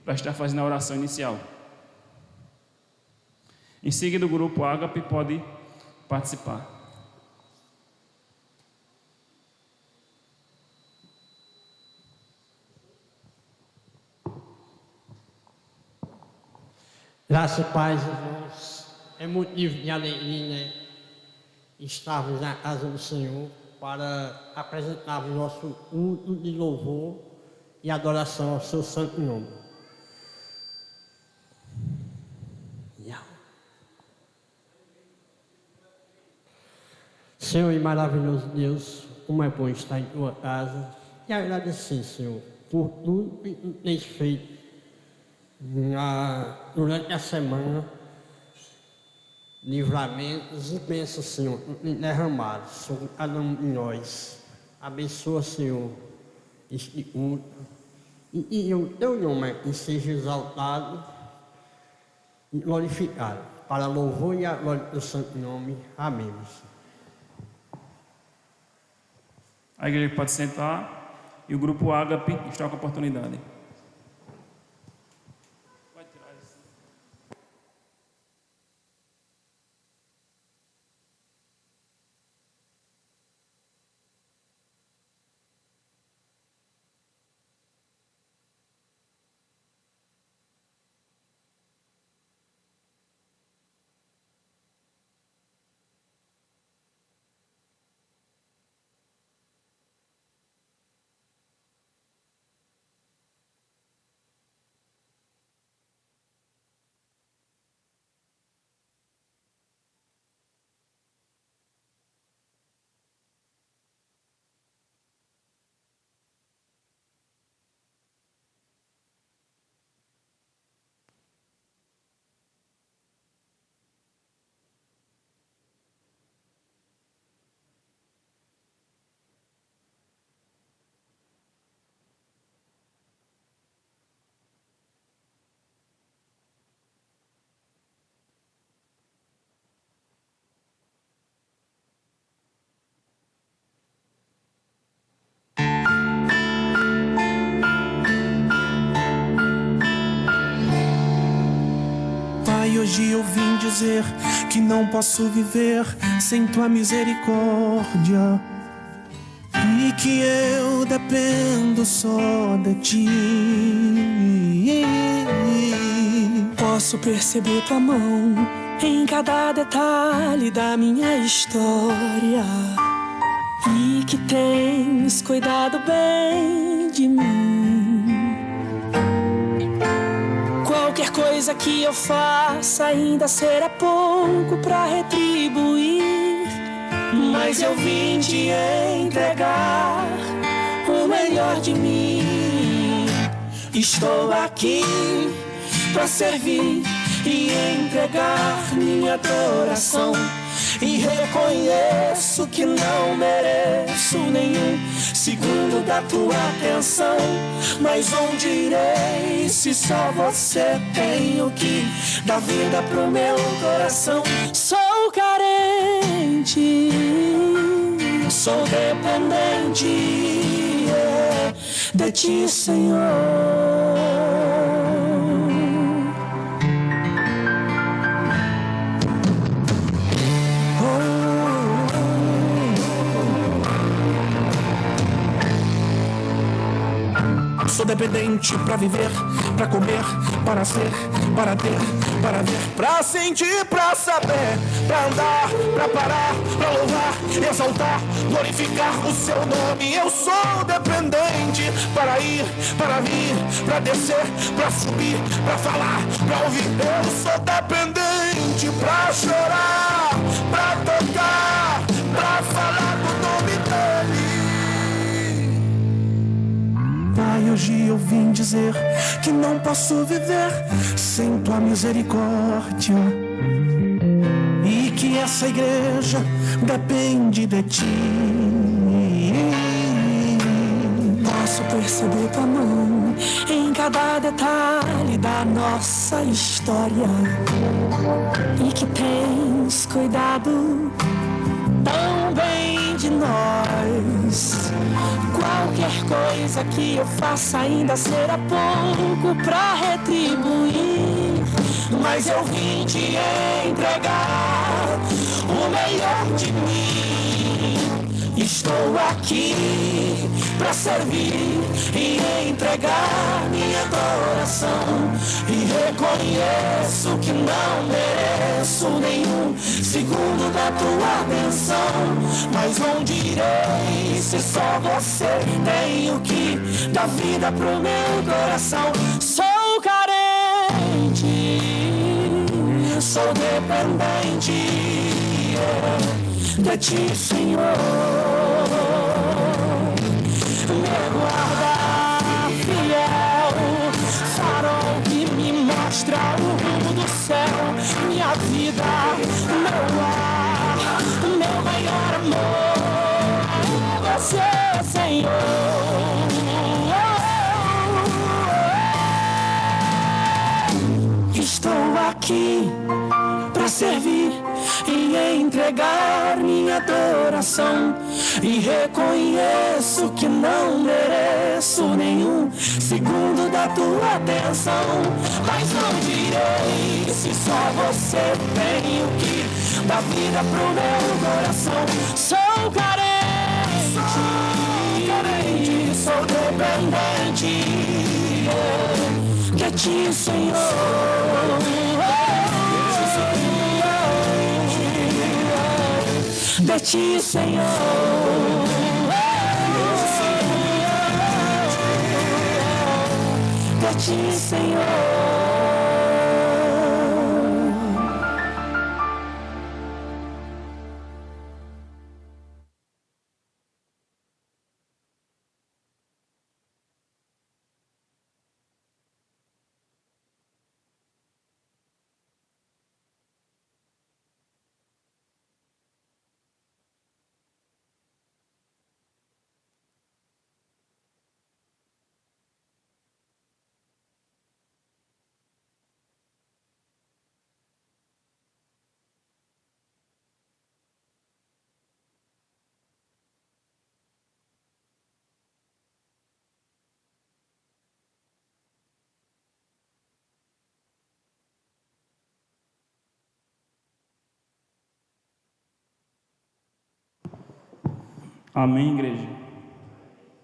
para estar fazendo a oração inicial. Em seguida, o grupo Ágape pode participar. Graças e paz, irmãos. É motivo de alegria, né? Estarmos na casa do Senhor para apresentar o nosso culto de louvor e adoração ao seu santo nome. Senhor e maravilhoso Deus, como é bom estar em tua casa e agradecer, Senhor, por tudo que tu tens feito durante a semana, livramentos e bênçãos, Senhor, derramados sobre cada um de nós. Abençoa, Senhor, este culto e o teu nome aqui seja exaltado e glorificado para louvor e a glória do santo nome. Amém, Senhor. A igreja pode sentar e o grupo Ágape está com a oportunidade. Hoje eu vim dizer que não posso viver sem tua misericórdia e que eu dependo só de ti. Posso perceber tua mão em cada detalhe da minha história e que tens cuidado bem de mim. Qualquer coisa que eu faça ainda será pouco pra retribuir, mas eu vim te entregar o melhor de mim. Estou aqui pra servir e entregar minha adoração, e reconheço que não mereço nenhum segundo da tua atenção. Mas onde irei se só você tem o que dá vida pro meu coração? Sou carente, sou dependente de ti, Senhor. Sou dependente pra viver, pra comer, para ser, para ter, para ver, pra sentir, pra saber, pra andar, pra parar, pra louvar, exaltar, glorificar o seu nome. Eu sou dependente para ir, para vir, pra descer, pra subir, pra falar, pra ouvir. Eu sou dependente pra chorar, pra tocar, pra falar do nome dele. Pai, hoje eu vim dizer que não posso viver sem tua misericórdia e que essa igreja depende de ti. Posso perceber tua mão em cada detalhe da nossa história e que tens cuidado tão bem de nós. Qualquer coisa que eu faça ainda será pouco pra retribuir, mas eu vim te entregar o melhor de mim. Estou aqui para servir e entregar minha adoração. E reconheço que não mereço nenhum segundo da tua atenção. Mas onde irei se só você tem o que dá vida pro meu coração? Sou carente, sou dependente de ti, Senhor. Meu guarda fiel, farol que me mostra o rumo do céu. Minha vida, meu lar, meu maior amor é você, Senhor. Estou aqui para servir e entregar minha adoração. E reconheço que não mereço nenhum segundo da tua atenção. Mas não direi se só você tem o que dá vida pro meu coração. Sou carente, sou dependente de ti, Senhor. De ti, Senhor. De ti, Senhor. Amém, igreja?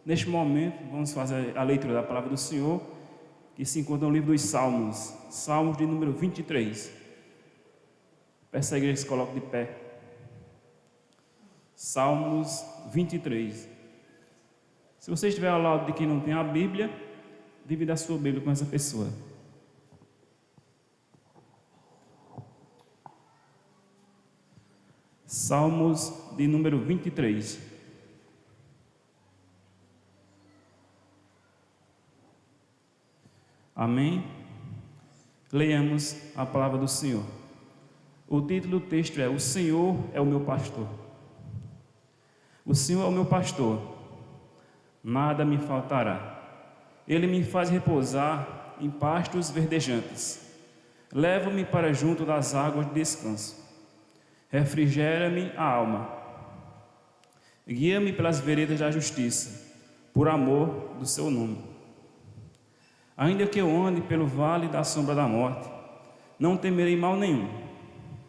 Neste momento, vamos fazer a leitura da palavra do Senhor, que se encontra no livro dos Salmos, Salmos de número 23. Peço à igreja que se coloque de pé. Salmos 23. Se você estiver ao lado de quem não tem a Bíblia, divida a sua Bíblia com essa pessoa. Salmos de número 23. Amém? Leiamos a palavra do Senhor. O título do texto é: O Senhor é o meu pastor. O Senhor é o meu pastor, nada me faltará. Ele me faz repousar em pastos verdejantes. Leva-me para junto das águas de descanso. Refrigera-me a alma. Guia-me pelas veredas da justiça, por amor do seu nome. Ainda que eu ande pelo vale da sombra da morte, não temerei mal nenhum,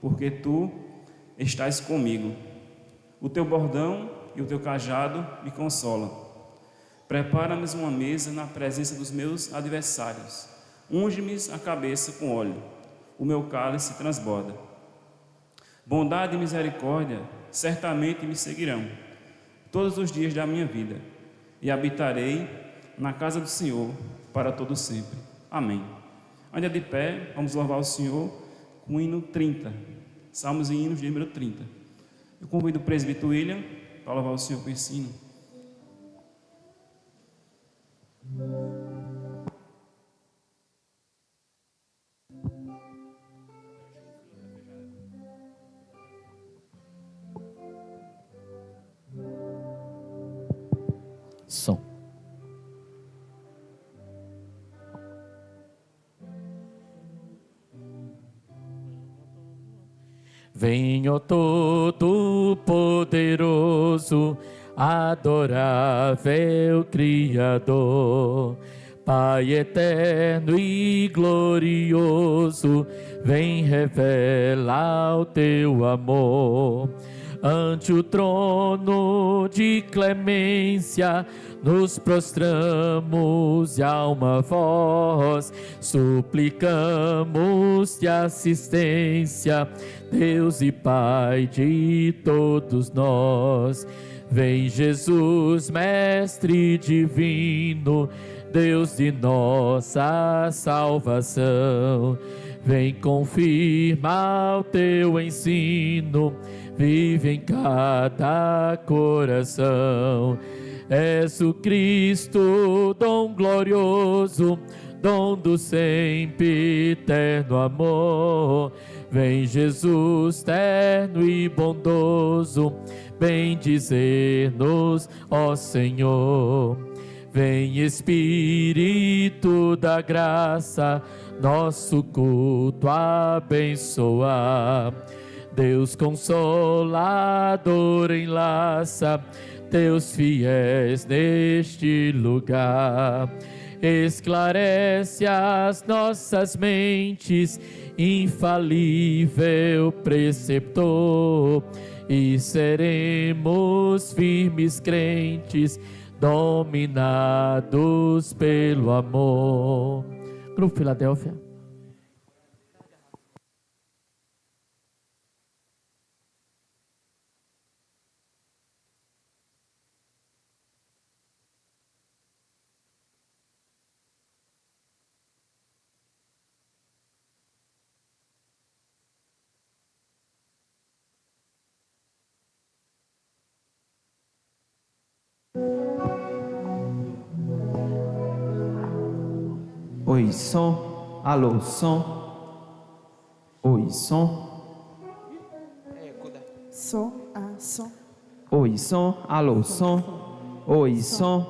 porque tu estás comigo. O teu bordão e o teu cajado me consolam. Prepara-me uma mesa na presença dos meus adversários. Unge-me a cabeça com óleo, o meu cálice transborda. Bondade e misericórdia certamente me seguirão todos os dias da minha vida, e habitarei na casa do Senhor para todo sempre. Amém. Ainda de pé, vamos louvar o Senhor com o hino 30. Salmos e hinos de número 30. Eu convido o presbítero William para louvar o Senhor com esse hino. Som. Venho Todo-Poderoso, adorável Criador, Pai eterno e glorioso, vem revelar o teu amor. Ante o trono de clemência nos prostramos e a uma voz suplicamos-te assistência, Deus e Pai de todos nós. Vem Jesus, Mestre divino, Deus de nossa salvação. Vem confirmar o teu ensino, vive em cada coração. És o Cristo, dom glorioso, dom do sempre eterno amor. Vem Jesus, terno e bondoso, bendizer-nos, ó Senhor. Vem Espírito da graça, nosso culto abençoar. Deus Consolador enlaça teus fiéis neste lugar. Esclarece as nossas mentes, infalível preceptor, e seremos firmes crentes, dominados pelo amor. Grupo Filadélfia. Oi, som. Alô, som. Oi, som. Som, som. Oi, som. Alô, som. Oi, som.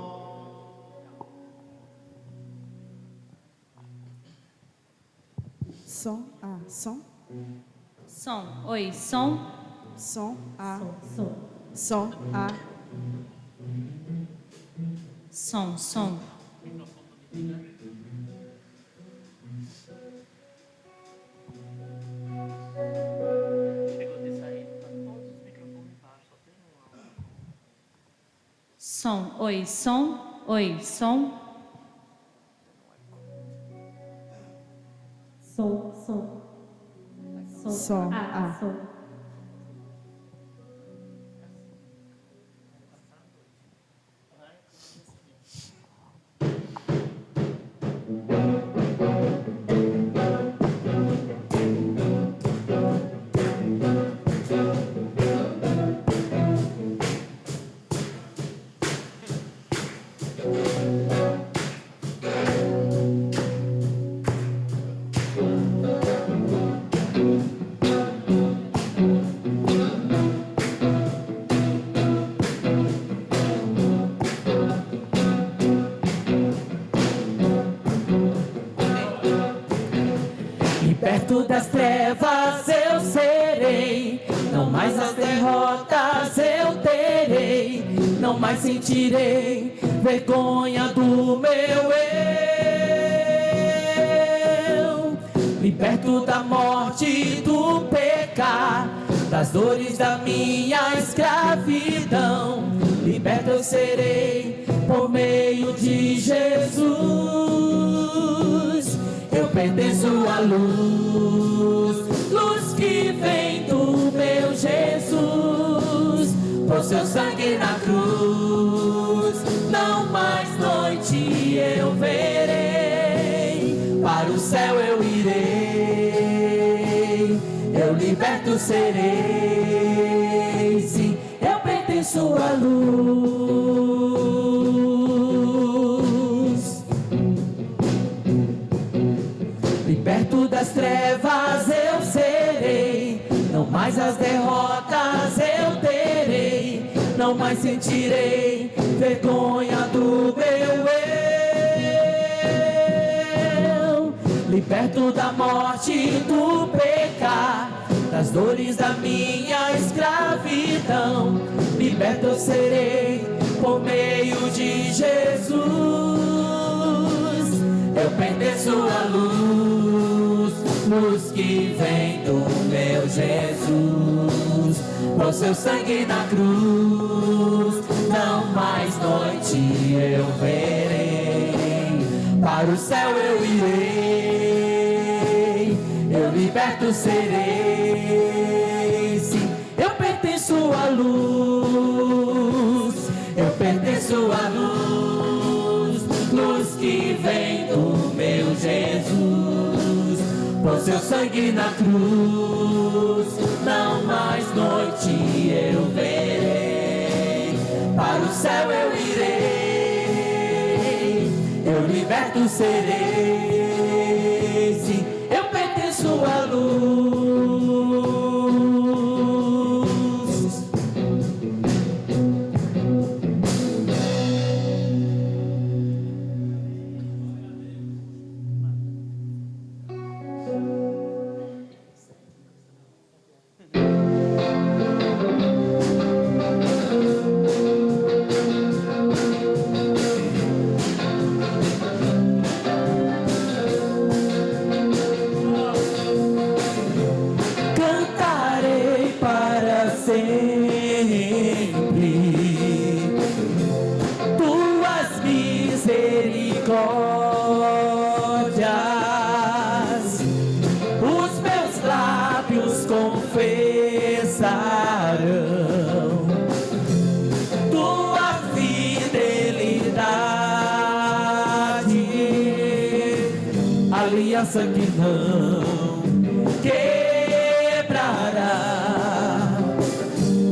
Som, som. Som, oi, som. Som, Som. som, Som, som. Som, oi, som. Oi, som. Som, som. som, Som. Liberto das trevas eu serei, não mais as derrotas eu terei, não mais sentirei vergonha do meu eu. Liberto da morte e do pecado, das dores da minha escravidão, liberto eu serei por meio de Jesus. Eu pertenço à luz, luz que vem do meu Jesus. Por seu sangue na cruz, não mais noite eu verei. Para o céu eu irei, eu liberto serei. Sim, eu pertenço à luz. Liberto das trevas eu serei, não mais as derrotas eu terei, não mais sentirei vergonha do meu eu. Liberto da morte e do pecado, das dores da minha escravidão, liberto eu serei por meio de Jesus. Eu pertenço à luz, luz que vem do meu Jesus, por seu sangue na cruz, não mais noite eu verei, para o céu eu irei, eu liberto serei, sim, eu pertenço à luz, eu pertenço à luz, luz que vem do meu Jesus, por seu sangue na cruz, não mais noite eu verei, para o céu eu irei, eu liberto serei, sim, eu pertenço à luz. Cantarei para sempre tuas misericórdias, os meus lábios confessarão tua fidelidade, aliança que não quebrará,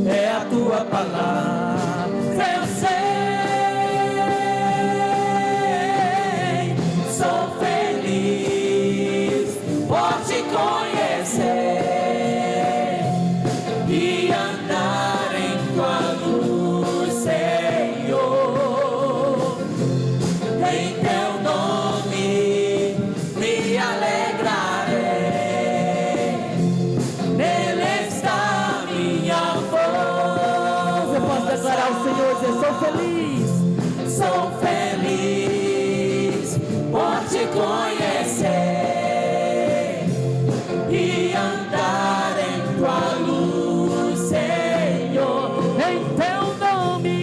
é a tua palavra, eu sei, sou feliz por te conhecer e andar em tua luz, Senhor, em teu nome me alegrarei, nele está minha voz. Eu posso declarar ao Senhor, dizer, sou feliz por te conhecer e andar em tua luz, Senhor, em teu nome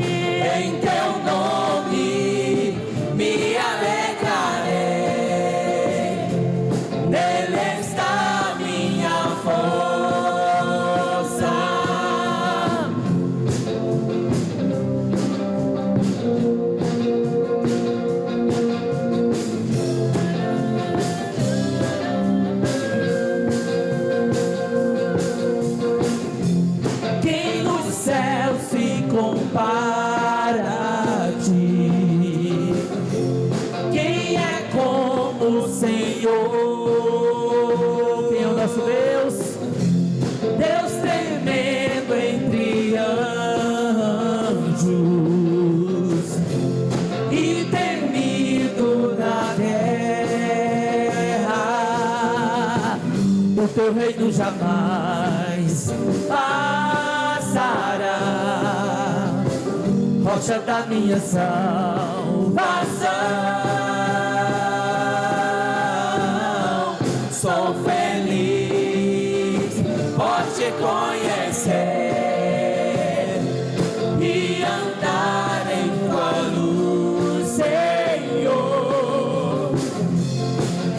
me alegrarei, nele está minha força. Quem nos céus se compara a ti? Quem é como o Senhor? Quem é o nosso Deus? Deus tremendo entre anjos e temido na terra. O teu reino jamais passará, rocha da minha salvação. Sou feliz por te conhecer e andar em tua luz, Senhor,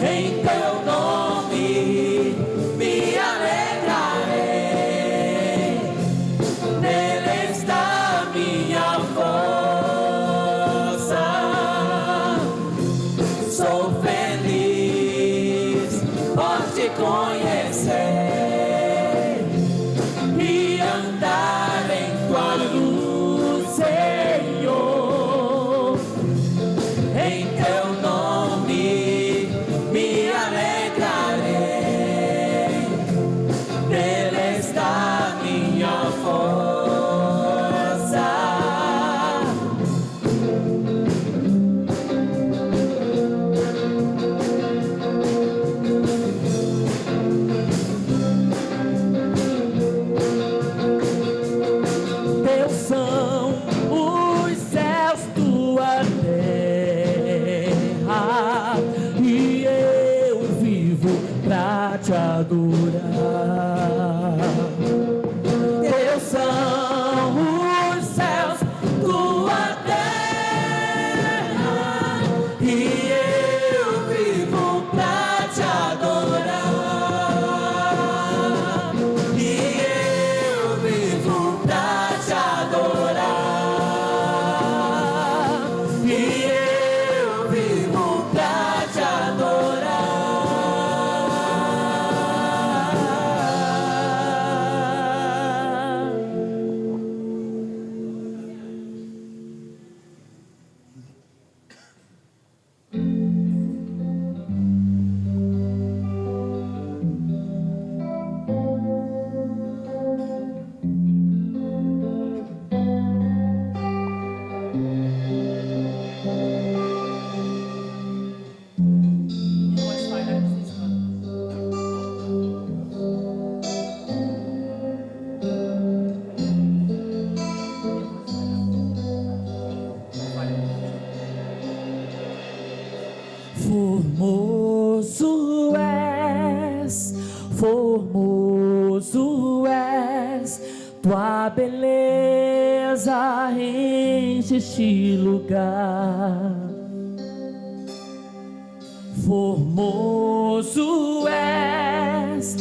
em teu nome me alegrarei, nele está minha força. Sou feliz por te conhecer e andar em tua luz, Senhor, em teu nome me alegrarei, nele está minha força. pra te adorar. Teus são os céus, tua terra, e eu vivo pra te adorar. E eu vivo pra te adorar. E eu vivo pra te adorar. Formoso és, tua beleza enche este lugar. Formoso és,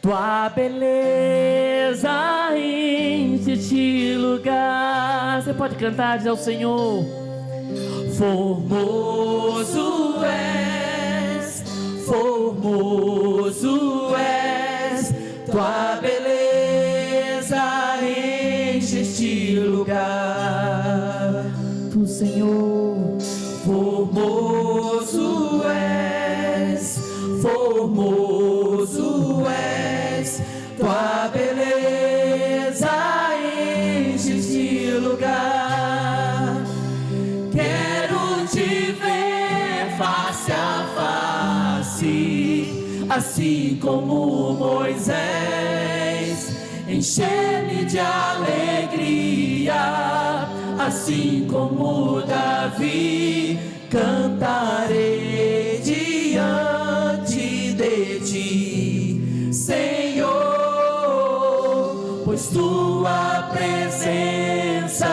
tua beleza enche este lugar. Você pode cantar, dizer ao Senhor: formoso és, tua beleza enche este lugar. Tu, Senhor, formoso és, tua beleza enche este lugar. Quero te ver face a face, assim como Moisés, encher-me de alegria, assim como Davi, cantarei diante de ti, Senhor, pois tua presença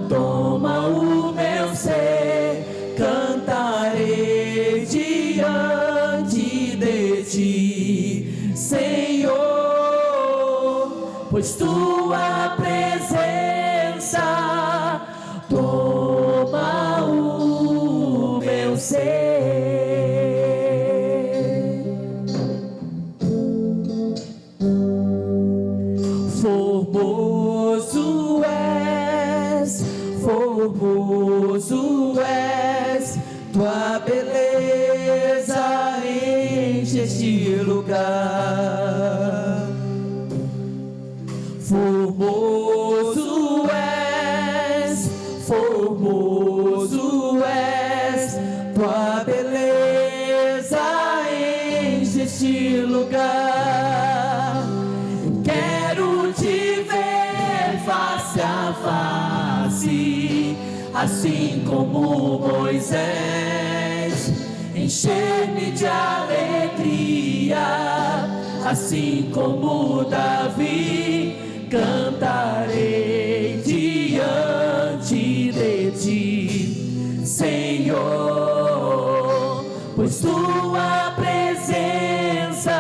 toma o meu ser, cantarei diante de ti, Senhor, pois tua presença toma o meu ser. Formoso és, tua beleza enche este lugar. Formoso és, tua beleza enche este lugar. Quero te ver face a face, assim como Moisés, encher-me de alegria, assim como Davi, cantarei diante de ti, Senhor, pois tua presença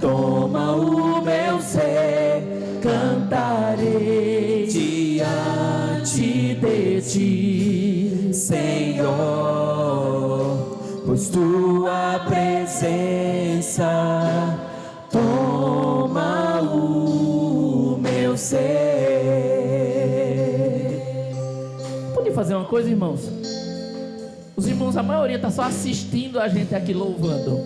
toma o meu ser, cantarei diante de ti, Senhor, pois tua presença toma o meu ser. Pode fazer uma coisa, irmãos? Os irmãos, a maioria está só assistindo a gente aqui louvando.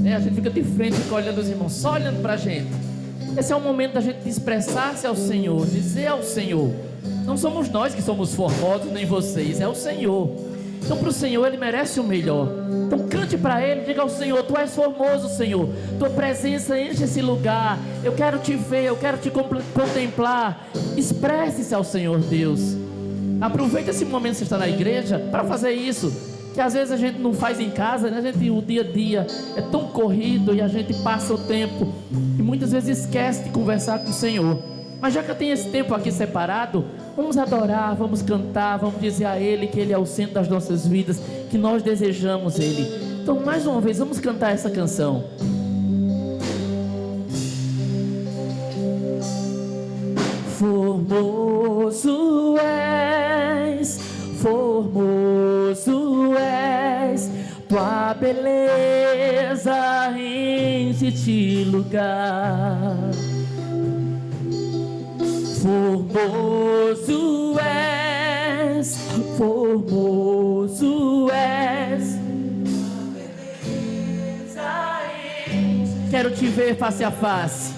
A gente fica de frente, fica olhando os irmãos, só olhando para a gente. Esse é o momento da gente expressar-se ao Senhor, dizer ao Senhor. Não somos nós que somos formosos, nem vocês, é o Senhor. Então para o Senhor Ele merece o melhor. Então cante para Ele, diga ao Senhor: Tu és formoso, Senhor, Tua presença enche esse lugar, eu quero Te ver, eu quero Te contemplar. Expresse-se ao Senhor Deus. Aproveita esse momento que você está na igreja para fazer isso. que às vezes a gente não faz em casa, né? O dia a dia é tão corrido e a gente passa o tempo e muitas vezes esquece de conversar com o Senhor. Mas já que eu tenho esse tempo aqui separado, vamos adorar, vamos cantar, vamos dizer a Ele que Ele é o centro das nossas vidas, que nós desejamos Ele. Então, mais uma vez, vamos cantar essa canção. Formoso és, formoso és, tua beleza enche este lugar. Formoso és, formoso és, tua beleza enche. Quero te ver face a face.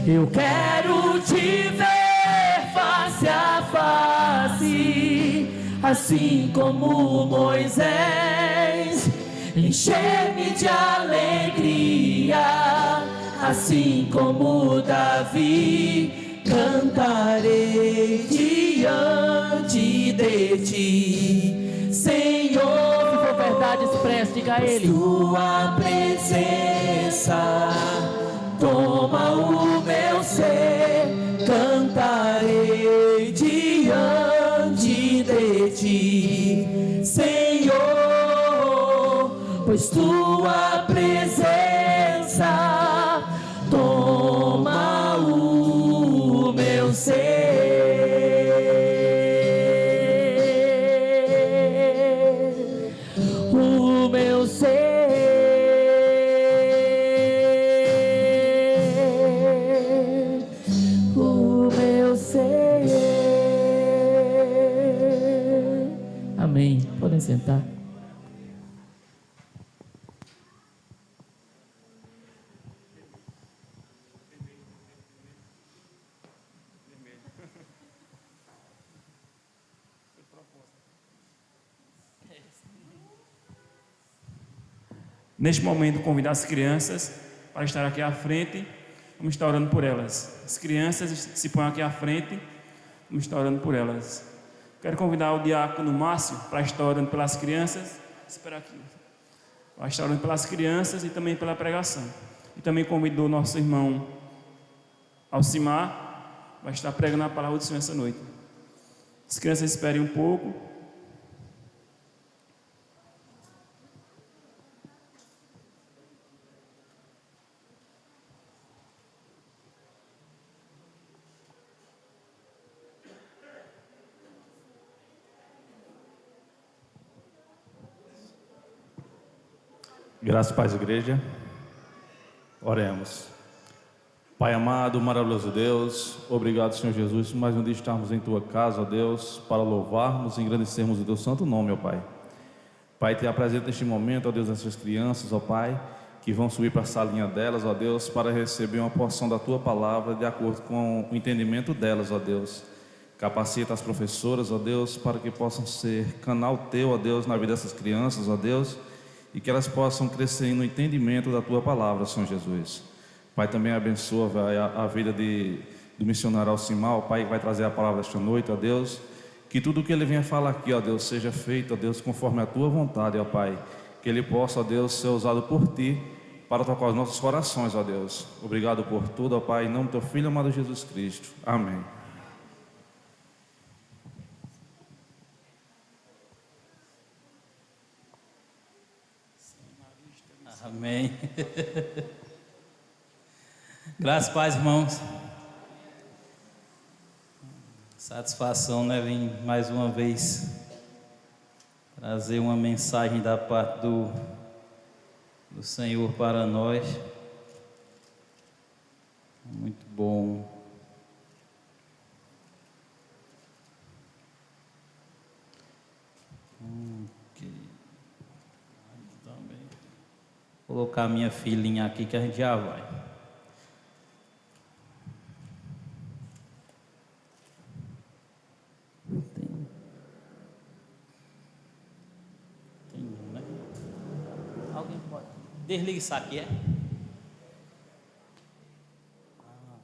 Eu quero te ver face a face, assim como Moisés, encher-me de alegria, assim como Davi, cantarei diante de ti, Senhor. Se for verdade, expresse, diga a Ele. Tua presença toma o meu ser, cantarei diante de ti, Senhor, pois tua presença toma o meu ser, o meu ser. Amém. Podem sentar. Neste momento, convidar as crianças para estar aqui à frente. Vamos estar orando por elas. As crianças se põem aqui à frente. Vamos estar orando por elas. Quero convidar o diácono Márcio para estar orando pelas crianças. Espera aqui. Vai estar orando pelas crianças e também pela pregação. E também convidou nosso irmão Alcimar. Vai estar pregando a palavra do Senhor essa noite. As crianças esperem um pouco. Graças a paz, igreja. Oremos. Pai amado, maravilhoso Deus, obrigado, Senhor Jesus, por mais um dia estarmos em Tua casa, ó Deus, para louvarmos e engrandecermos o Teu santo nome, ó Pai. Pai, te apresento neste momento, ó Deus, essas crianças, ó Pai, que vão subir para a salinha delas, ó Deus, para receber uma porção da Tua palavra de acordo com o entendimento delas, ó Deus. Capacita as professoras, ó Deus, para que possam ser canal Teu, ó Deus, na vida dessas crianças, ó Deus, e que elas possam crescer no entendimento da Tua palavra, Senhor Jesus. Pai, também abençoa a vida do missionário Alcimar, o Pai que vai trazer a palavra esta noite, ó Deus. Que tudo o que ele venha falar aqui, ó Deus, seja feito, ó Deus, conforme a Tua vontade, ó Pai. Que ele possa, ó Deus, ser usado por Ti para tocar os nossos corações, ó Deus. Obrigado por tudo, ó Pai, em nome do Teu Filho amado Jesus Cristo. Amém. Amém. Graças a paz, irmãos. Satisfação, né? Vim mais uma vez trazer uma mensagem da parte do Senhor para nós. Muito bom. Vou colocar minha filhinha aqui que a gente já vai. Tem não, né? Alguém pode. Desliga isso aqui, é?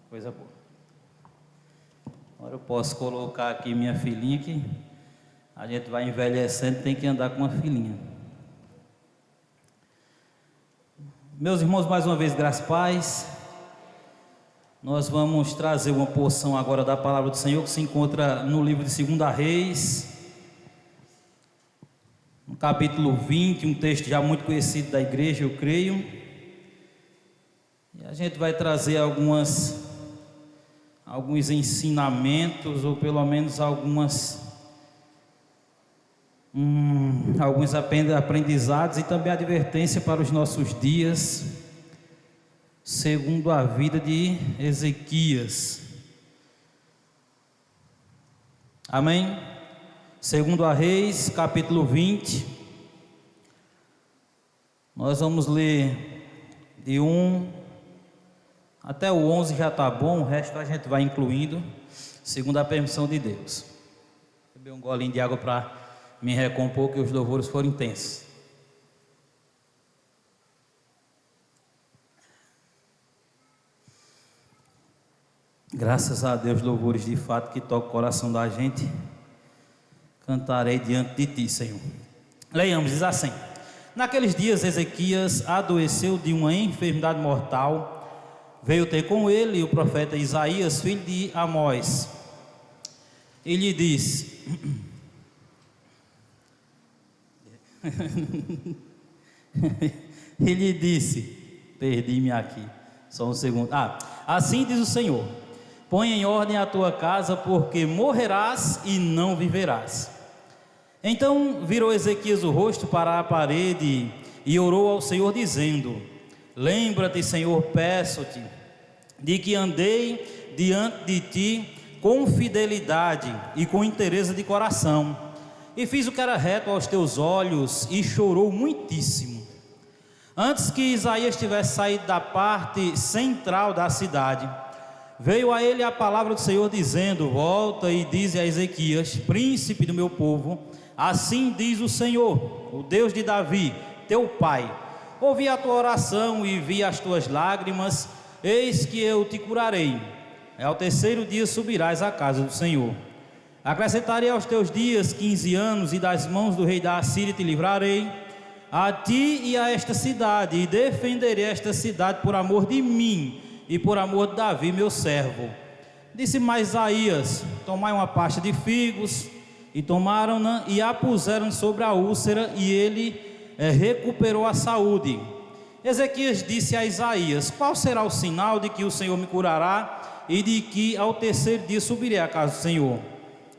Coisa boa. Agora eu posso colocar aqui minha filhinha que A gente vai envelhecendo, tem que andar com uma filhinha. Meus irmãos, mais uma vez, graças e paz. Nós vamos trazer uma porção agora da palavra do Senhor que se encontra no livro de 2 Reis, no capítulo 20, um texto já muito conhecido da igreja, eu creio. E a gente vai trazer alguns ensinamentos, ou pelo menos alguns aprendizados e também advertência para os nossos dias, segundo a vida de Ezequias. Amém? 2 Reis, capítulo 20. Nós vamos ler de 1 até o 11, já está bom, o resto a gente vai incluindo, segundo a permissão de Deus. Vou beber um golinho de água para me recompor, que os louvores foram intensos. Graças a Deus, louvores de fato que tocam o coração da gente. Cantarei diante de ti, Senhor. Leiamos, diz assim: naqueles dias Ezequias adoeceu de uma enfermidade mortal. Veio ter com ele o profeta Isaías, filho de Amós. Ele disse: ele disse, perdi-me aqui, só um segundo. Assim diz o Senhor: põe em ordem a tua casa, porque morrerás e não viverás. Então virou Ezequias o rosto para a parede e orou ao Senhor, dizendo: lembra-te, Senhor, peço-te, de que andei diante de ti com fidelidade e com inteireza de coração, e fiz o que era reto aos teus olhos, e chorou muitíssimo. Antes que Isaías tivesse saído da parte central da cidade, veio a ele a palavra do Senhor, dizendo: volta e dize a Ezequias, príncipe do meu povo, assim diz o Senhor, o Deus de Davi, teu pai: ouvi a tua oração e vi as tuas lágrimas, eis que eu te curarei. Ao terceiro dia subirás à casa do Senhor. Acrescentarei aos teus dias 15 anos, e das mãos do rei da Assíria te livrarei, a ti e a esta cidade, e defenderei esta cidade por amor de mim e por amor de Davi meu servo. Disse mais Isaías: tomai uma pasta de figos. E tomaram-na e a puseram sobre a úlcera, e ele recuperou a saúde. Ezequias disse a Isaías: qual será o sinal de que o Senhor me curará, e de que ao terceiro dia subirei à casa do Senhor?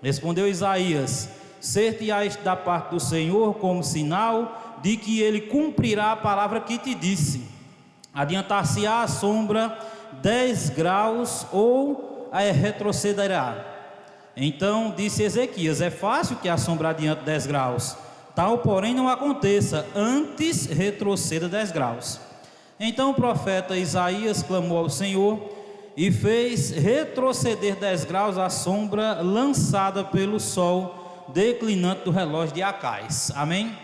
Respondeu Isaías: ser-te-ás da parte do Senhor como sinal de que ele cumprirá a palavra que te disse. Adiantar-se-á a sombra 10 graus, ou retrocederá. Então disse Ezequias: é fácil que a sombra adiante 10 graus, tal porém não aconteça, antes retroceda 10 graus. Então o profeta Isaías clamou ao Senhor, e fez retroceder 10 graus a sombra lançada pelo sol declinante do relógio de Acais. Amém?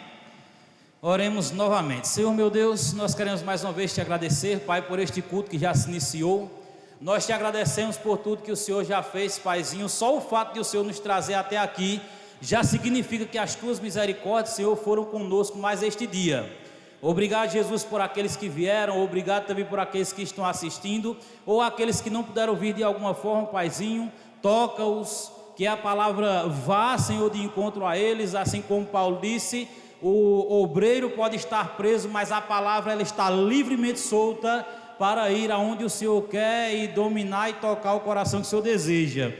Oremos novamente. Senhor meu Deus, nós queremos mais uma vez te agradecer, Pai, por este culto que já se iniciou. Nós te agradecemos por tudo que o Senhor já fez, Paizinho. Só o fato de o Senhor nos trazer até aqui já significa que as tuas misericórdias, Senhor, foram conosco mais este dia. Obrigado, Jesus, por aqueles que vieram. Obrigado também por aqueles que estão assistindo, ou aqueles que não puderam vir de alguma forma, Paizinho. Toca-os, que a palavra vá, Senhor, de encontro a eles. Assim como Paulo disse, o obreiro pode estar preso, mas a palavra ela está livremente solta para ir aonde o Senhor quer e dominar e tocar o coração que o Senhor deseja.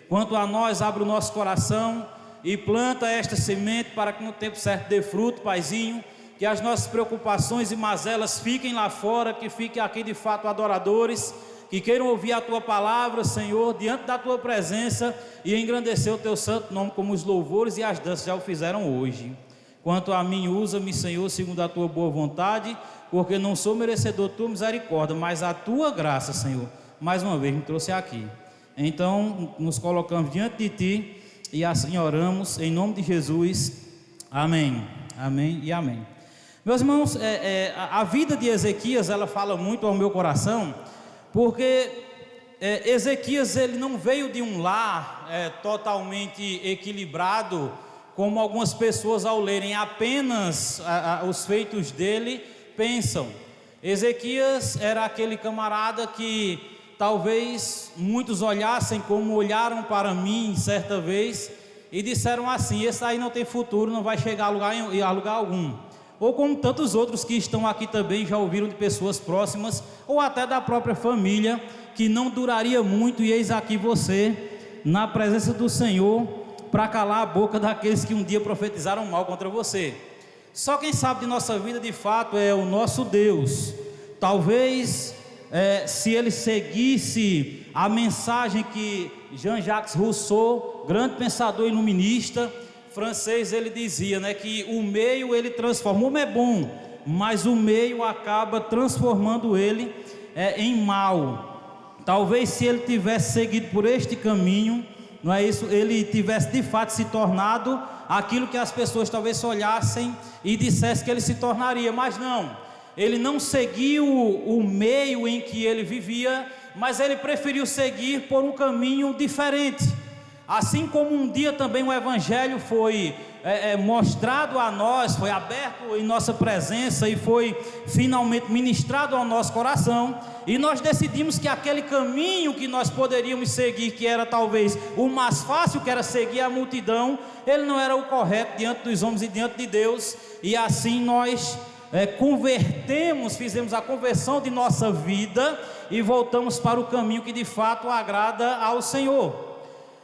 Quanto a nós, abre o nosso coração e planta esta semente para que no tempo certo dê fruto, Paizinho. Que as nossas preocupações e mazelas fiquem lá fora, que fiquem aqui de fato adoradores, que queiram ouvir a tua palavra, Senhor, diante da tua presença, e engrandecer o teu santo nome, como os louvores e as danças já o fizeram hoje. Quanto a mim, usa-me, Senhor, segundo a tua boa vontade, porque não sou merecedor da tua misericórdia, mas a tua graça, Senhor, mais uma vez me trouxe aqui. Então nos colocamos diante de ti e assim oramos em nome de Jesus. Amém, amém e amém. Meus irmãos, a vida de Ezequias, ela fala muito ao meu coração, porque Ezequias, ele não veio de um lar totalmente equilibrado, como algumas pessoas ao lerem apenas os feitos dele, pensam. Ezequias era aquele camarada que talvez muitos olhassem como olharam para mim certa vez e disseram assim: esse aí não tem futuro, não vai chegar a lugar algum. Ou como tantos outros que estão aqui também já ouviram de pessoas próximas ou até da própria família, que não duraria muito, e eis aqui você na presença do Senhor para calar a boca daqueles que um dia profetizaram mal contra você. Só quem sabe de nossa vida de fato é o nosso Deus. Talvez se ele seguisse a mensagem que Jean-Jacques Rousseau, grande pensador iluminista francês, ele dizia, né, que o meio ele transforma. O homem é bom, mas o meio acaba transformando ele em mal. Talvez se ele tivesse seguido por este caminho, não é isso, ele tivesse de fato se tornado aquilo que as pessoas talvez olhassem e dissessem que ele se tornaria, mas não. Ele não seguiu o meio em que ele vivia, mas ele preferiu seguir por um caminho diferente. Assim como um dia também o Evangelho foi mostrado a nós, foi aberto em nossa presença e foi finalmente ministrado ao nosso coração, e nós decidimos que aquele caminho que nós poderíamos seguir, que era talvez o mais fácil, que era seguir a multidão, ele não era o correto diante dos homens e diante de Deus, e assim nós fizemos a conversão de nossa vida e voltamos para o caminho que de fato agrada ao Senhor.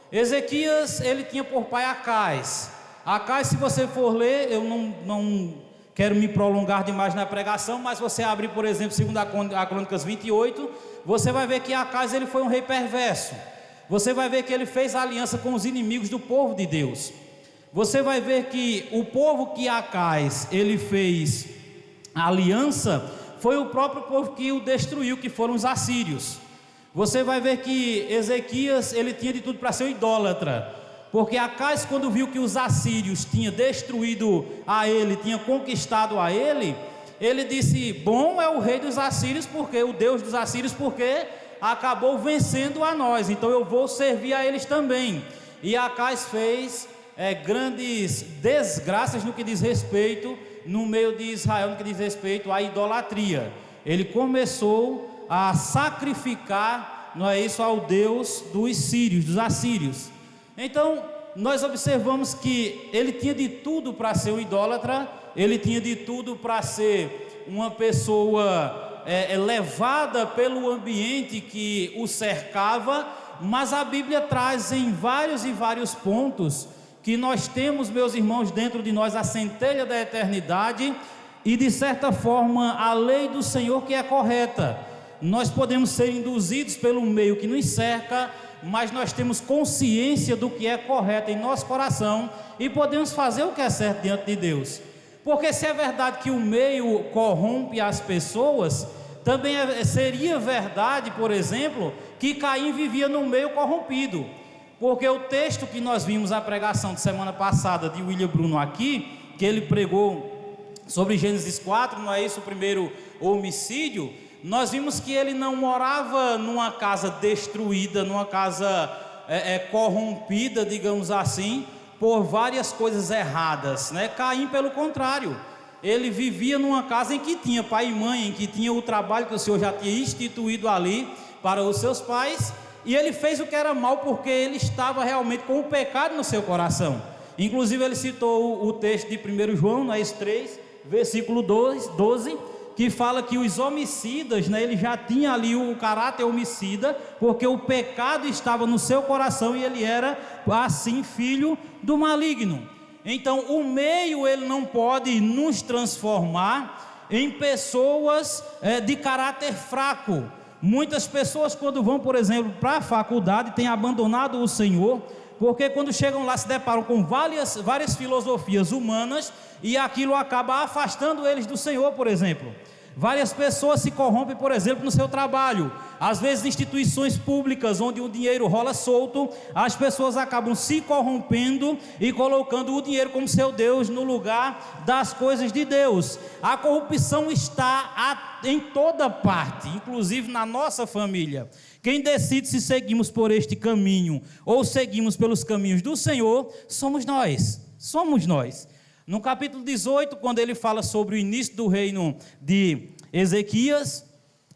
Ezequias, ele tinha por pai Acais. Acais, se você for ler, eu não quero me prolongar demais na pregação, mas você abrir, por exemplo, 2 Crônicas 28, você vai ver que Acais ele foi um rei perverso. Você vai ver que ele fez aliança com os inimigos do povo de Deus. Você vai ver que o povo que Acais ele fez aliança foi o próprio povo que o destruiu, que foram os assírios. Você vai ver que Ezequias ele tinha de tudo para ser um idólatra, porque Acais, quando viu que os assírios tinham destruído a ele, tinham conquistado a ele, ele disse: bom é o rei dos assírios, porque o Deus dos assírios, porque acabou vencendo a nós, então eu vou servir a eles também. E Acais fez grandes desgraças no que diz respeito no meio de Israel, no que diz respeito à idolatria. Ele começou a sacrificar, não é isso, ao Deus dos sírios, dos assírios. Então nós observamos que ele tinha de tudo para ser um idólatra, ele tinha de tudo para ser uma pessoa levada pelo ambiente que o cercava, mas a Bíblia traz em vários e vários pontos que nós temos, meus irmãos, dentro de nós a centelha da eternidade e de certa forma a lei do Senhor que é correta. Nós podemos ser induzidos pelo meio que nos cerca, mas nós temos consciência do que é correto em nosso coração e podemos fazer o que é certo diante de Deus. Porque se é verdade que o meio corrompe as pessoas, também seria verdade, por exemplo, que Caim vivia num meio corrompido. Porque o texto que nós vimos a pregação de semana passada de William Bruno aqui, que ele pregou sobre Gênesis 4, não é isso, o primeiro homicídio, nós vimos que ele não morava numa casa destruída, numa casa corrompida, digamos assim, por várias coisas erradas, né? Caim, pelo contrário, ele vivia numa casa em que tinha pai e mãe, em que tinha o trabalho que o Senhor já tinha instituído ali para os seus pais, e ele fez o que era mal porque ele estava realmente com o pecado no seu coração. Inclusive ele citou o texto de 1 João, 3, versículo 12, que fala que os homicidas, né, ele já tinha ali o caráter homicida, porque o pecado estava no seu coração e ele era assim filho do maligno. Então o meio ele não pode nos transformar em pessoas de caráter fraco. Muitas pessoas, quando vão, por exemplo, para a faculdade, têm abandonado o Senhor, porque quando chegam lá se deparam com várias filosofias humanas e aquilo acaba afastando eles do Senhor, por exemplo. Várias pessoas se corrompem, por exemplo, no seu trabalho. Às vezes instituições públicas onde o dinheiro rola solto, as pessoas acabam se corrompendo e colocando o dinheiro como seu Deus no lugar das coisas de Deus. A corrupção está em toda parte, inclusive na nossa família. Quem decide se seguimos por este caminho ou seguimos pelos caminhos do Senhor, somos nós. Somos nós. No capítulo 18, quando ele fala sobre o início do reino de Ezequias,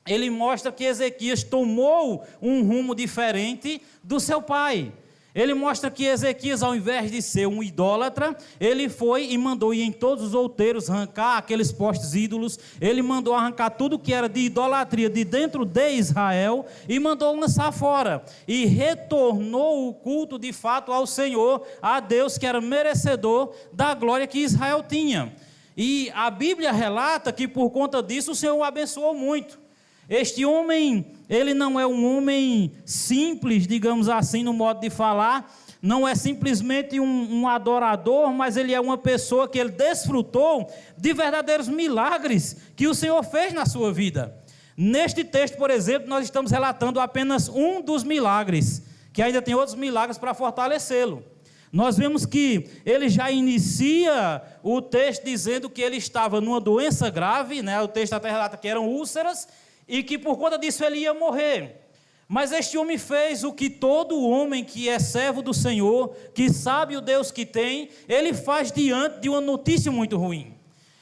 ele mostra que Ezequias tomou um rumo diferente do seu pai. Ele mostra que Ezequias, ao invés de ser um idólatra, ele foi e mandou ir em todos os outeiros arrancar aqueles postes ídolos, ele mandou arrancar tudo que era de idolatria de dentro de Israel e mandou lançar fora. E retornou o culto de fato ao Senhor, a Deus que era merecedor da glória que Israel tinha. E a Bíblia relata que por conta disso o Senhor o abençoou muito. Este homem, ele não é um homem simples, digamos assim, no modo de falar, não é simplesmente um adorador, mas ele é uma pessoa que ele desfrutou de verdadeiros milagres que o Senhor fez na sua vida. Neste texto, por exemplo, nós estamos relatando apenas um dos milagres, que ainda tem outros milagres para fortalecê-lo. Nós vemos que ele já inicia o texto dizendo que ele estava numa doença grave, né? O texto até relata que eram úlceras, e que por conta disso ele ia morrer. Mas este homem fez o que todo homem que é servo do Senhor, que sabe o Deus que tem, ele faz diante de uma notícia muito ruim.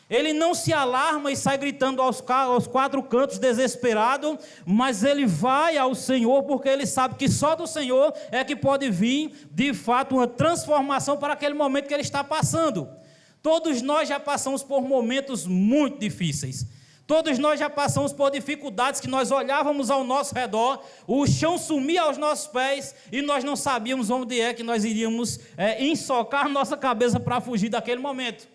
Ele não se alarma e sai gritando aos quatro cantos desesperado, mas ele vai ao Senhor, porque ele sabe que só do Senhor é que pode vir, de fato, uma transformação para aquele momento que ele está passando. Todos nós já passamos por momentos muito difíceis. Todos nós já passamos por dificuldades que nós olhávamos ao nosso redor, o chão sumia aos nossos pés e nós não sabíamos onde é que nós iríamos ensocar nossa cabeça para fugir daquele momento.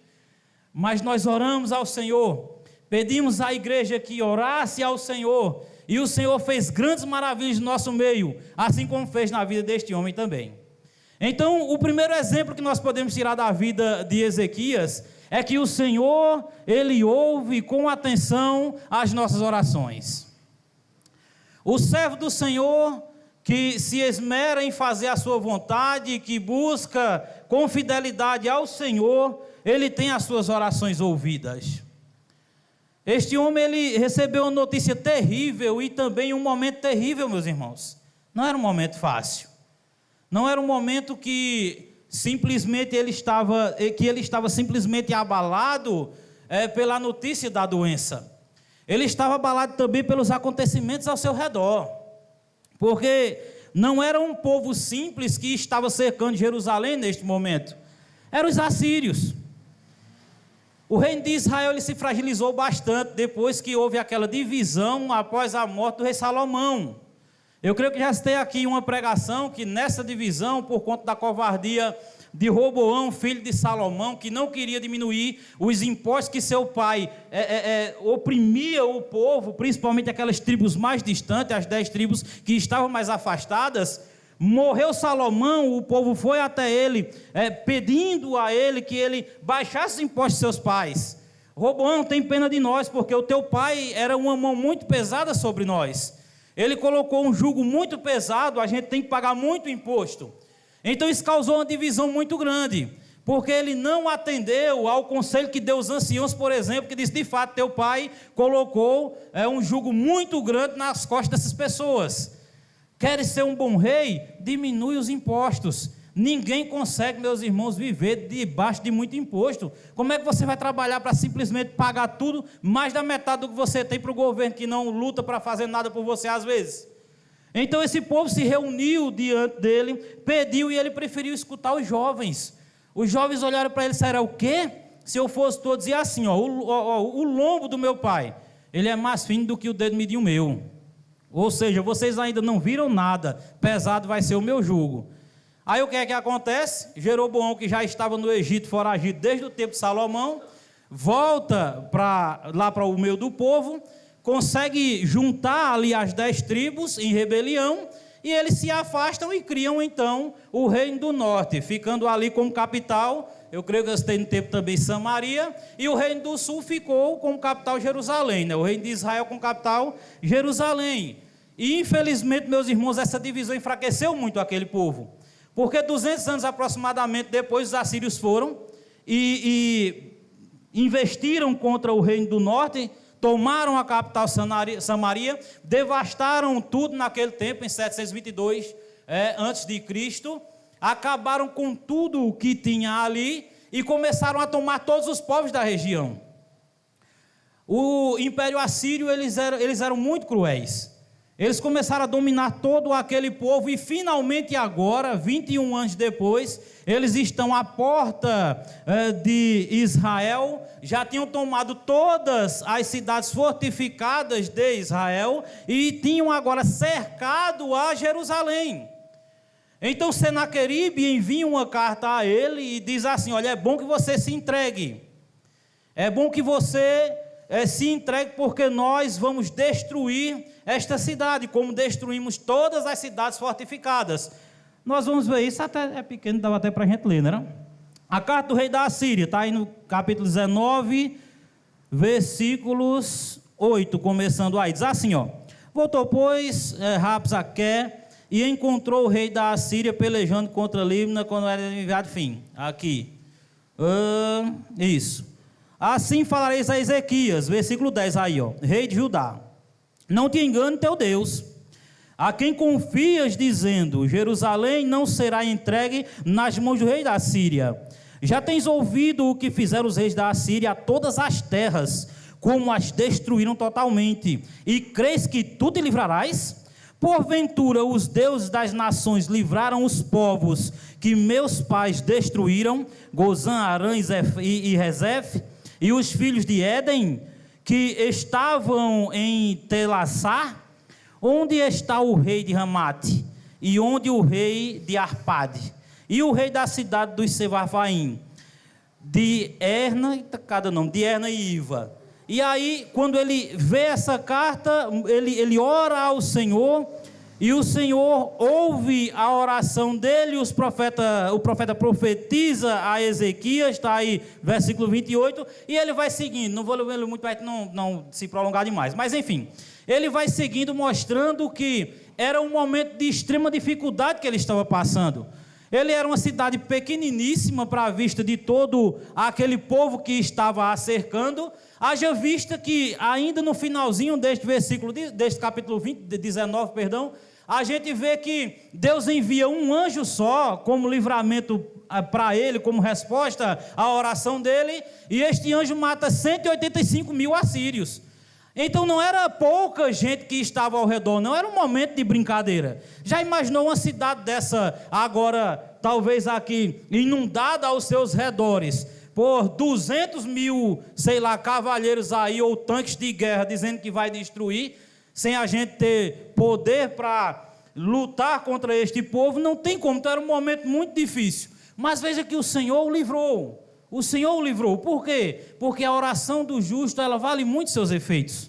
Mas nós oramos ao Senhor, pedimos à igreja que orasse ao Senhor, e o Senhor fez grandes maravilhas no nosso meio, assim como fez na vida deste homem também. Então, o primeiro exemplo que nós podemos tirar da vida de Ezequias é que o Senhor, Ele ouve com atenção as nossas orações. O servo do Senhor, que se esmera em fazer a sua vontade, que busca com fidelidade ao Senhor, ele tem as suas orações ouvidas. Este homem, ele recebeu uma notícia terrível e também um momento terrível, meus irmãos. Não era um momento fácil. Não era um momento que simplesmente ele estava simplesmente abalado pela notícia da doença. Ele estava abalado também pelos acontecimentos ao seu redor, porque não era um povo simples que estava cercando Jerusalém neste momento, eram os assírios. O reino de Israel ele se fragilizou bastante depois que houve aquela divisão após a morte do rei Salomão. Eu creio que já citei aqui uma pregação que nessa divisão, por conta da covardia de Roboão, filho de Salomão, que não queria diminuir os impostos que seu pai oprimia o povo, principalmente aquelas tribos mais distantes, as 10 tribos que estavam mais afastadas. Morreu Salomão, o povo foi até ele, pedindo a ele que ele baixasse os impostos de seus pais. Roboão, tem pena de nós, porque o teu pai era uma mão muito pesada sobre nós. Ele colocou um jugo muito pesado, a gente tem que pagar muito imposto. Então isso causou uma divisão muito grande, porque ele não atendeu ao conselho que deu os anciãos, por exemplo, que disse, de fato, teu pai colocou um jugo muito grande nas costas dessas pessoas. Queres ser um bom rei? Diminui os impostos. Ninguém consegue, meus irmãos, viver debaixo de muito imposto. Como é que você vai trabalhar para simplesmente pagar tudo, mais da metade do que você tem para o governo, que não luta para fazer nada por você às vezes? Então esse povo se reuniu diante dele, pediu, e ele preferiu escutar os jovens. Os jovens olharam para ele e disseram, o quê? Se eu fosse todo, dizia assim, o lombo do meu pai, ele é mais fino do que o dedo midinho meu. Ou seja, vocês ainda não viram nada, pesado vai ser o meu jugo. Aí o que é que acontece? Jeroboão, que já estava no Egito foragido desde o tempo de Salomão, volta lá para o meio do povo, consegue juntar ali as 10 tribos em rebelião, e eles se afastam e criam então o reino do norte, ficando ali como capital, eu creio que eles têm no tempo também Samaria, e o reino do sul ficou como capital Jerusalém, né? O reino de Israel como capital Jerusalém. E infelizmente, meus irmãos, essa divisão enfraqueceu muito aquele povo. Porque 200 anos aproximadamente depois, os assírios foram e investiram contra o reino do norte, tomaram a capital Samaria, devastaram tudo naquele tempo, em 722 a.C., acabaram com tudo o que tinha ali, e começaram a tomar todos os povos da região. O Império Assírio, eles eram muito cruéis. Eles começaram a dominar todo aquele povo e finalmente agora, 21 anos depois, eles estão à porta de Israel, já tinham tomado todas as cidades fortificadas de Israel e tinham agora cercado a Jerusalém. Então Senaqueribe envia uma carta a ele e diz assim: olha, é bom que você se entregue, é bom que você se entregue, porque nós vamos destruir esta cidade, como destruímos todas as cidades fortificadas. Nós vamos ver isso, até é pequeno, dava até para a gente ler, né? A carta do rei da Assíria, está aí no capítulo 19, versículos 8, começando aí, diz assim, ó: voltou, pois, Rabsaque, e encontrou o rei da Assíria pelejando contra Líbana quando era enviado fim. Aqui. Isso. Assim falareis a Ezequias, versículo 10 aí, ó, rei de Judá: não te engane teu Deus, a quem confias, dizendo: Jerusalém não será entregue nas mãos do rei da Assíria. Já tens ouvido o que fizeram os reis da Assíria a todas as terras, como as destruíram totalmente, e crês que tu te livrarás? Porventura os deuses das nações livraram os povos que meus pais destruíram, Gozã, Arã e Rezef, e os filhos de Éden, que estavam em Telassar? Onde está o rei de Ramate? E onde o rei de Arpade? E o rei da cidade dos Sevarvaim? De Erna, de Erna e Iva. E aí, quando ele vê essa carta, ele ora ao Senhor, e o Senhor ouve a oração dele. O profeta profetiza a Ezequias, está aí, versículo 28, e ele vai seguindo. Não vou ler muito para não se prolongar demais, mas enfim, ele vai seguindo, mostrando que era um momento de extrema dificuldade que ele estava passando. Ele era uma cidade pequeniníssima para a vista de todo aquele povo que estava a cercando. Haja vista que ainda no finalzinho deste versículo, deste capítulo 19, a gente vê que Deus envia um anjo só como livramento para ele, como resposta à oração dele, e este anjo mata 185 mil assírios. Então não era pouca gente que estava ao redor, não era um momento de brincadeira. Já imaginou uma cidade dessa agora, talvez aqui, inundada aos seus redores, por 200 mil, cavalheiros aí, ou tanques de guerra, dizendo que vai destruir, sem a gente ter poder para lutar contra este povo? Não tem como. Então era um momento muito difícil, mas veja que o Senhor o livrou. O Senhor o livrou. Por quê? Porque a oração do justo, ela vale muito seus efeitos.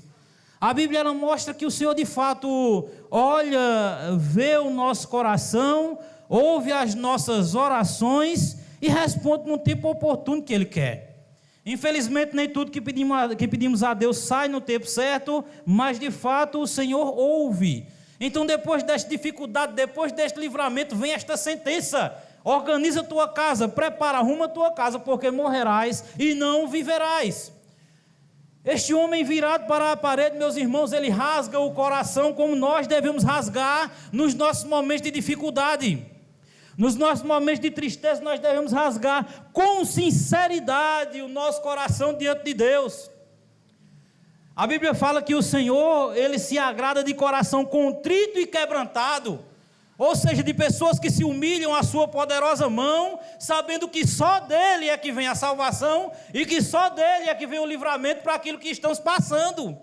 A Bíblia, ela mostra que o Senhor de fato olha, vê o nosso coração, ouve as nossas orações e responde no tempo oportuno que Ele quer. Infelizmente nem tudo que pedimos a Deus sai no tempo certo, mas de fato o Senhor ouve. Então depois desta dificuldade, depois deste livramento, vem esta sentença: organiza a tua casa, prepara, arruma a tua casa, porque morrerás e não viverás. Este homem virado para a parede, meus irmãos, ele rasga o coração como nós devemos rasgar nos nossos momentos de dificuldade. Nos nossos momentos de tristeza, nós devemos rasgar com sinceridade o nosso coração diante de Deus. A Bíblia fala que o Senhor, Ele se agrada de coração contrito e quebrantado, ou seja, de pessoas que se humilham à sua poderosa mão, sabendo que só dEle é que vem a salvação, e que só dEle é que vem o livramento para aquilo que estamos passando.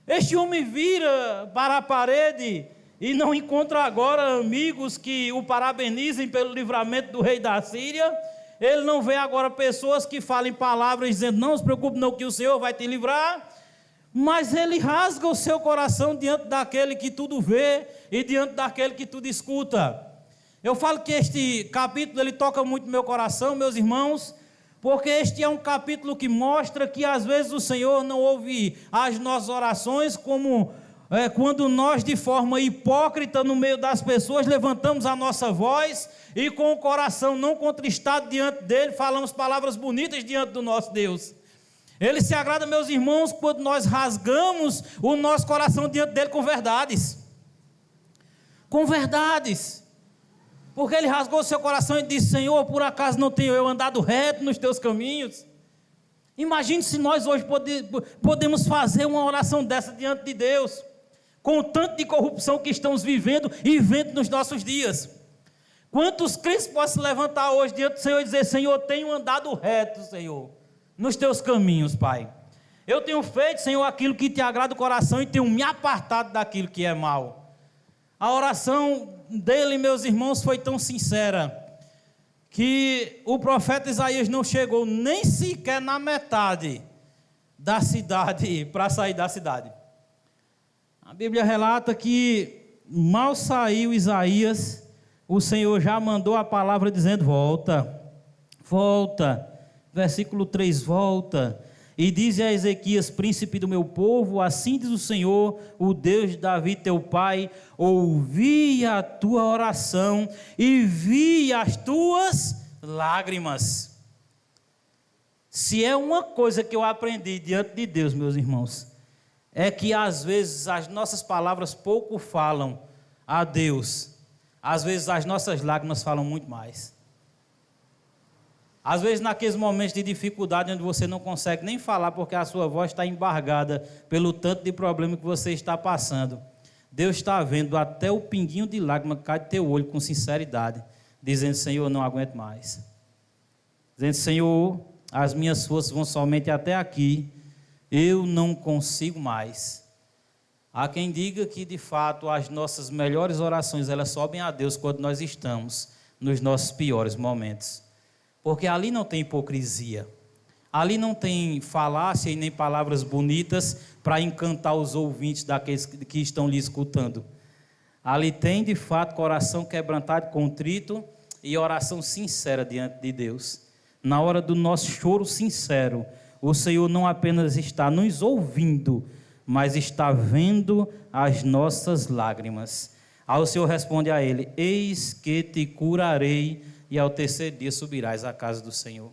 Este homem vira para a parede e não encontra agora amigos que o parabenizem pelo livramento do rei da Síria. Ele não vê agora pessoas que falem palavras dizendo: não se preocupe não, que o Senhor vai te livrar. Mas ele rasga o seu coração diante daquele que tudo vê e diante daquele que tudo escuta. Eu falo que este capítulo, ele toca muito no meu coração, meus irmãos, porque este é um capítulo que mostra que às vezes o Senhor não ouve as nossas orações, como quando nós, de forma hipócrita, no meio das pessoas, levantamos a nossa voz e com o coração não contristado diante dele, falamos palavras bonitas diante do nosso Deus. Ele se agrada, meus irmãos, quando nós rasgamos o nosso coração diante dele com verdades. Com verdades. Porque ele rasgou seu coração e disse: Senhor, por acaso não tenho eu andado reto nos teus caminhos? Imagine se nós hoje podemos fazer uma oração dessa diante de Deus, com o tanto de corrupção que estamos vivendo e vendo nos nossos dias. Quantos crentes podem se levantar hoje diante do Senhor e dizer: Senhor, tenho andado reto, Senhor, nos teus caminhos, Pai. Eu tenho feito, Senhor, aquilo que te agrada o coração e tenho me apartado daquilo que é mal. A oração dele, meus irmãos, foi tão sincera que o profeta Isaías não chegou nem sequer na metade da cidade, para sair da cidade. A Bíblia relata que mal saiu Isaías, o Senhor já mandou a palavra dizendo: volta, volta. Versículo 3, volta. E diz a Ezequias, príncipe do meu povo: assim diz o Senhor, o Deus de Davi teu pai, ouvi a tua oração e vi as tuas lágrimas. Se é uma coisa que eu aprendi diante de Deus, meus irmãos, é que às vezes as nossas palavras pouco falam a Deus, às vezes as nossas lágrimas falam muito mais. Às vezes naqueles momentos de dificuldade onde você não consegue nem falar porque a sua voz está embargada pelo tanto de problema que você está passando, Deus está vendo até o pinguinho de lágrima que cai do teu olho com sinceridade, dizendo: Senhor, não aguento mais. Dizendo: Senhor, as minhas forças vão somente até aqui, eu não consigo mais. Há quem diga que de fato as nossas melhores orações elas sobem a Deus quando nós estamos nos nossos piores momentos. Porque ali não tem hipocrisia, ali não tem falácia e nem palavras bonitas para encantar os ouvintes daqueles que estão lhe escutando. Ali tem de fato coração quebrantado, contrito e oração sincera diante de Deus. Na hora do nosso choro sincero, o Senhor não apenas está nos ouvindo, mas está vendo as nossas lágrimas. Aí o Senhor responde a ele: eis que te curarei, e ao terceiro dia subirás à casa do Senhor.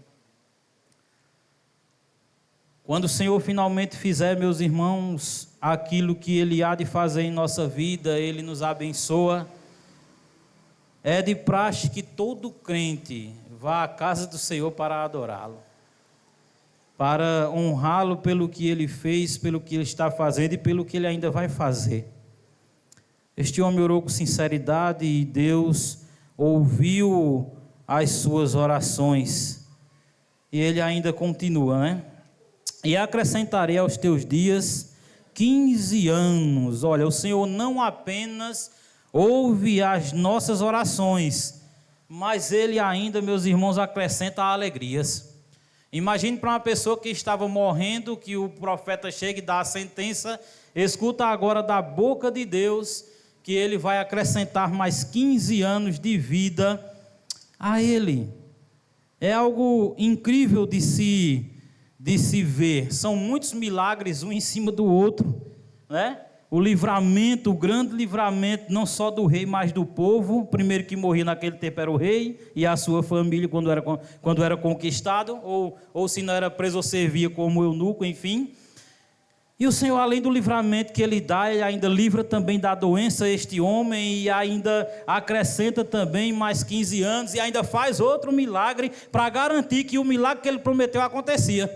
Quando o Senhor finalmente fizer, meus irmãos, aquilo que Ele há de fazer em nossa vida, Ele nos abençoa. É de praxe que todo crente vá à casa do Senhor para adorá-lo, para honrá-lo pelo que Ele fez, pelo que Ele está fazendo e pelo que Ele ainda vai fazer. Este homem orou com sinceridade e Deus ouviu as suas orações. E ele ainda continua, né? E acrescentarei aos teus dias 15 anos. Olha, o Senhor não apenas ouve as nossas orações, mas Ele ainda, meus irmãos, acrescenta alegrias. Imagine para uma pessoa que estava morrendo, que o profeta chega e dá a sentença, escuta agora da boca de Deus que Ele vai acrescentar mais 15 anos de vida a ele. É algo incrível de se ver. São muitos milagres um em cima do outro, né? O livramento, o grande livramento, não só do rei, mas do povo. O primeiro que morria naquele tempo era o rei e a sua família quando era conquistado, ou se não era preso ou servia como eunuco, enfim. E o Senhor, além do livramento que Ele dá, Ele ainda livra também da doença este homem e ainda acrescenta também mais 15 anos e ainda faz outro milagre para garantir que o milagre que Ele prometeu acontecia.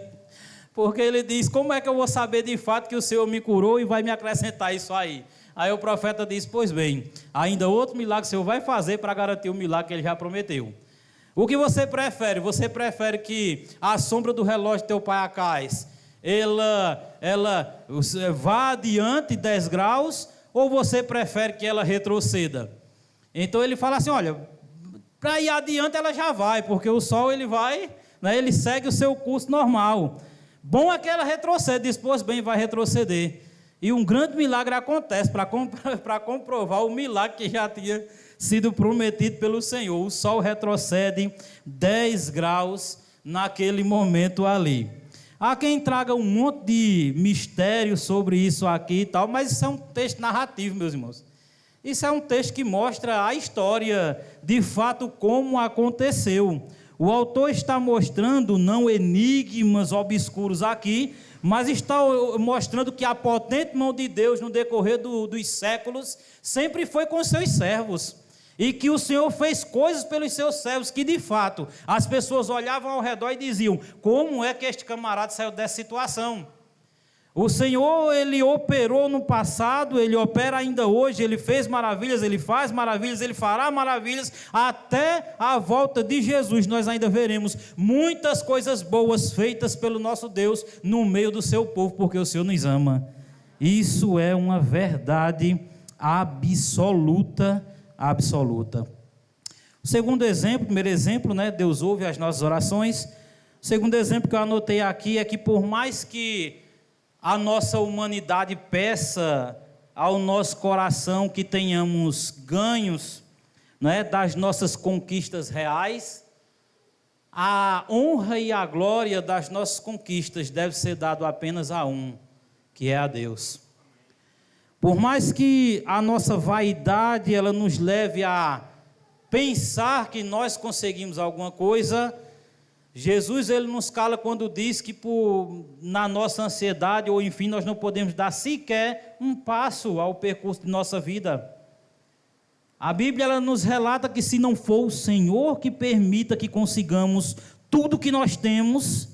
Porque Ele diz: como é que eu vou saber de fato que o Senhor me curou e vai me acrescentar isso aí? Aí o profeta diz: pois bem, ainda outro milagre o Senhor vai fazer para garantir o milagre que Ele já prometeu. O que você prefere? Você prefere que a sombra do relógio do teu pai Acais ela vá adiante 10 graus, ou você prefere que ela retroceda? Então ele fala assim: olha, para ir adiante ela já vai, porque o sol ele vai, né, ele segue o seu curso normal. Bom é que ela retrocede, diz: pois bem, vai retroceder. E um grande milagre acontece para comprovar o milagre que já tinha sido prometido pelo Senhor. O sol retrocede 10 graus naquele momento ali. Há quem traga um monte de mistério sobre isso aqui e tal, mas isso é um texto narrativo, meus irmãos. Isso é um texto que mostra a história, de fato, como aconteceu. O autor está mostrando não enigmas obscuros aqui, mas está mostrando que a potente mão de Deus no decorrer dos séculos sempre foi com seus servos. e que o Senhor fez coisas pelos seus servos, que de fato as pessoas olhavam ao redor e diziam: como é que este camarada saiu dessa situação? O Senhor, Ele operou no passado, Ele opera ainda hoje, Ele fez maravilhas, Ele faz maravilhas, Ele fará maravilhas, até a volta de Jesus nós ainda veremos muitas coisas boas feitas pelo nosso Deus no meio do seu povo, porque o Senhor nos ama. Isso é uma verdade absoluta, absoluta. O segundo exemplo, primeiro exemplo, né, Deus ouve as nossas orações. O segundo exemplo que eu anotei aqui é que por mais que a nossa humanidade peça ao nosso coração que tenhamos ganhos, né, das nossas conquistas reais, a honra e a glória das nossas conquistas deve ser dado apenas a um, que é a Deus. Por mais que a nossa vaidade ela nos leve a pensar que nós conseguimos alguma coisa, Jesus ele nos cala quando diz que na nossa ansiedade ou enfim nós não podemos dar sequer um passo ao percurso de nossa vida. A Bíblia ela nos relata que se não for o Senhor que permita que consigamos tudo que nós temos,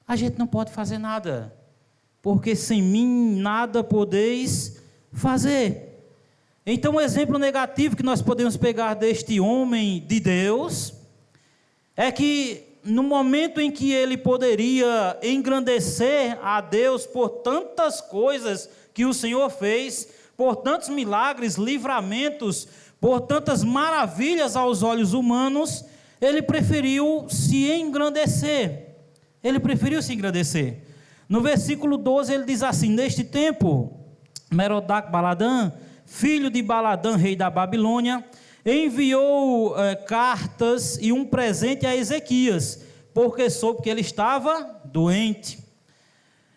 a gente não pode fazer nada, porque sem mim nada podeis fazer. Então o exemplo negativo que nós podemos pegar deste homem de Deus é que no momento em que ele poderia engrandecer a Deus por tantas coisas que o Senhor fez, por tantos milagres, livramentos, por tantas maravilhas aos olhos humanos, ele preferiu se engrandecer. Ele preferiu se engrandecer. No versículo 12 ele diz assim: neste tempo, Merodach-Baladã, filho de Baladã, rei da Babilônia, enviou cartas e um presente a Ezequias, porque soube que ele estava doente.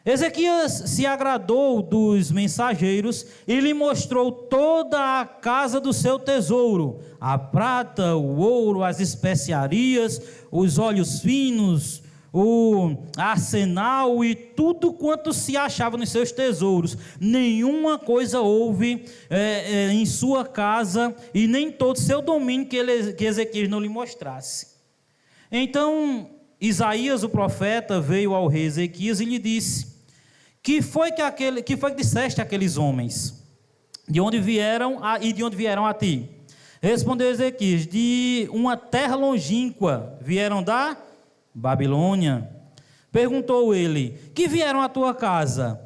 Ezequias se agradou dos mensageiros e lhe mostrou toda a casa do seu tesouro, a prata, o ouro, as especiarias, os óleos finos, o arsenal e tudo quanto se achava nos seus tesouros. Nenhuma coisa houve em sua casa e nem todo o seu domínio que Ezequias não lhe mostrasse. Então Isaías o profeta veio ao rei Ezequias e lhe disse: que foi que disseste àqueles homens? De onde vieram e de onde vieram a ti? Respondeu Ezequias: de uma terra longínqua, vieram da Babilônia. Perguntou ele: que vieram à tua casa?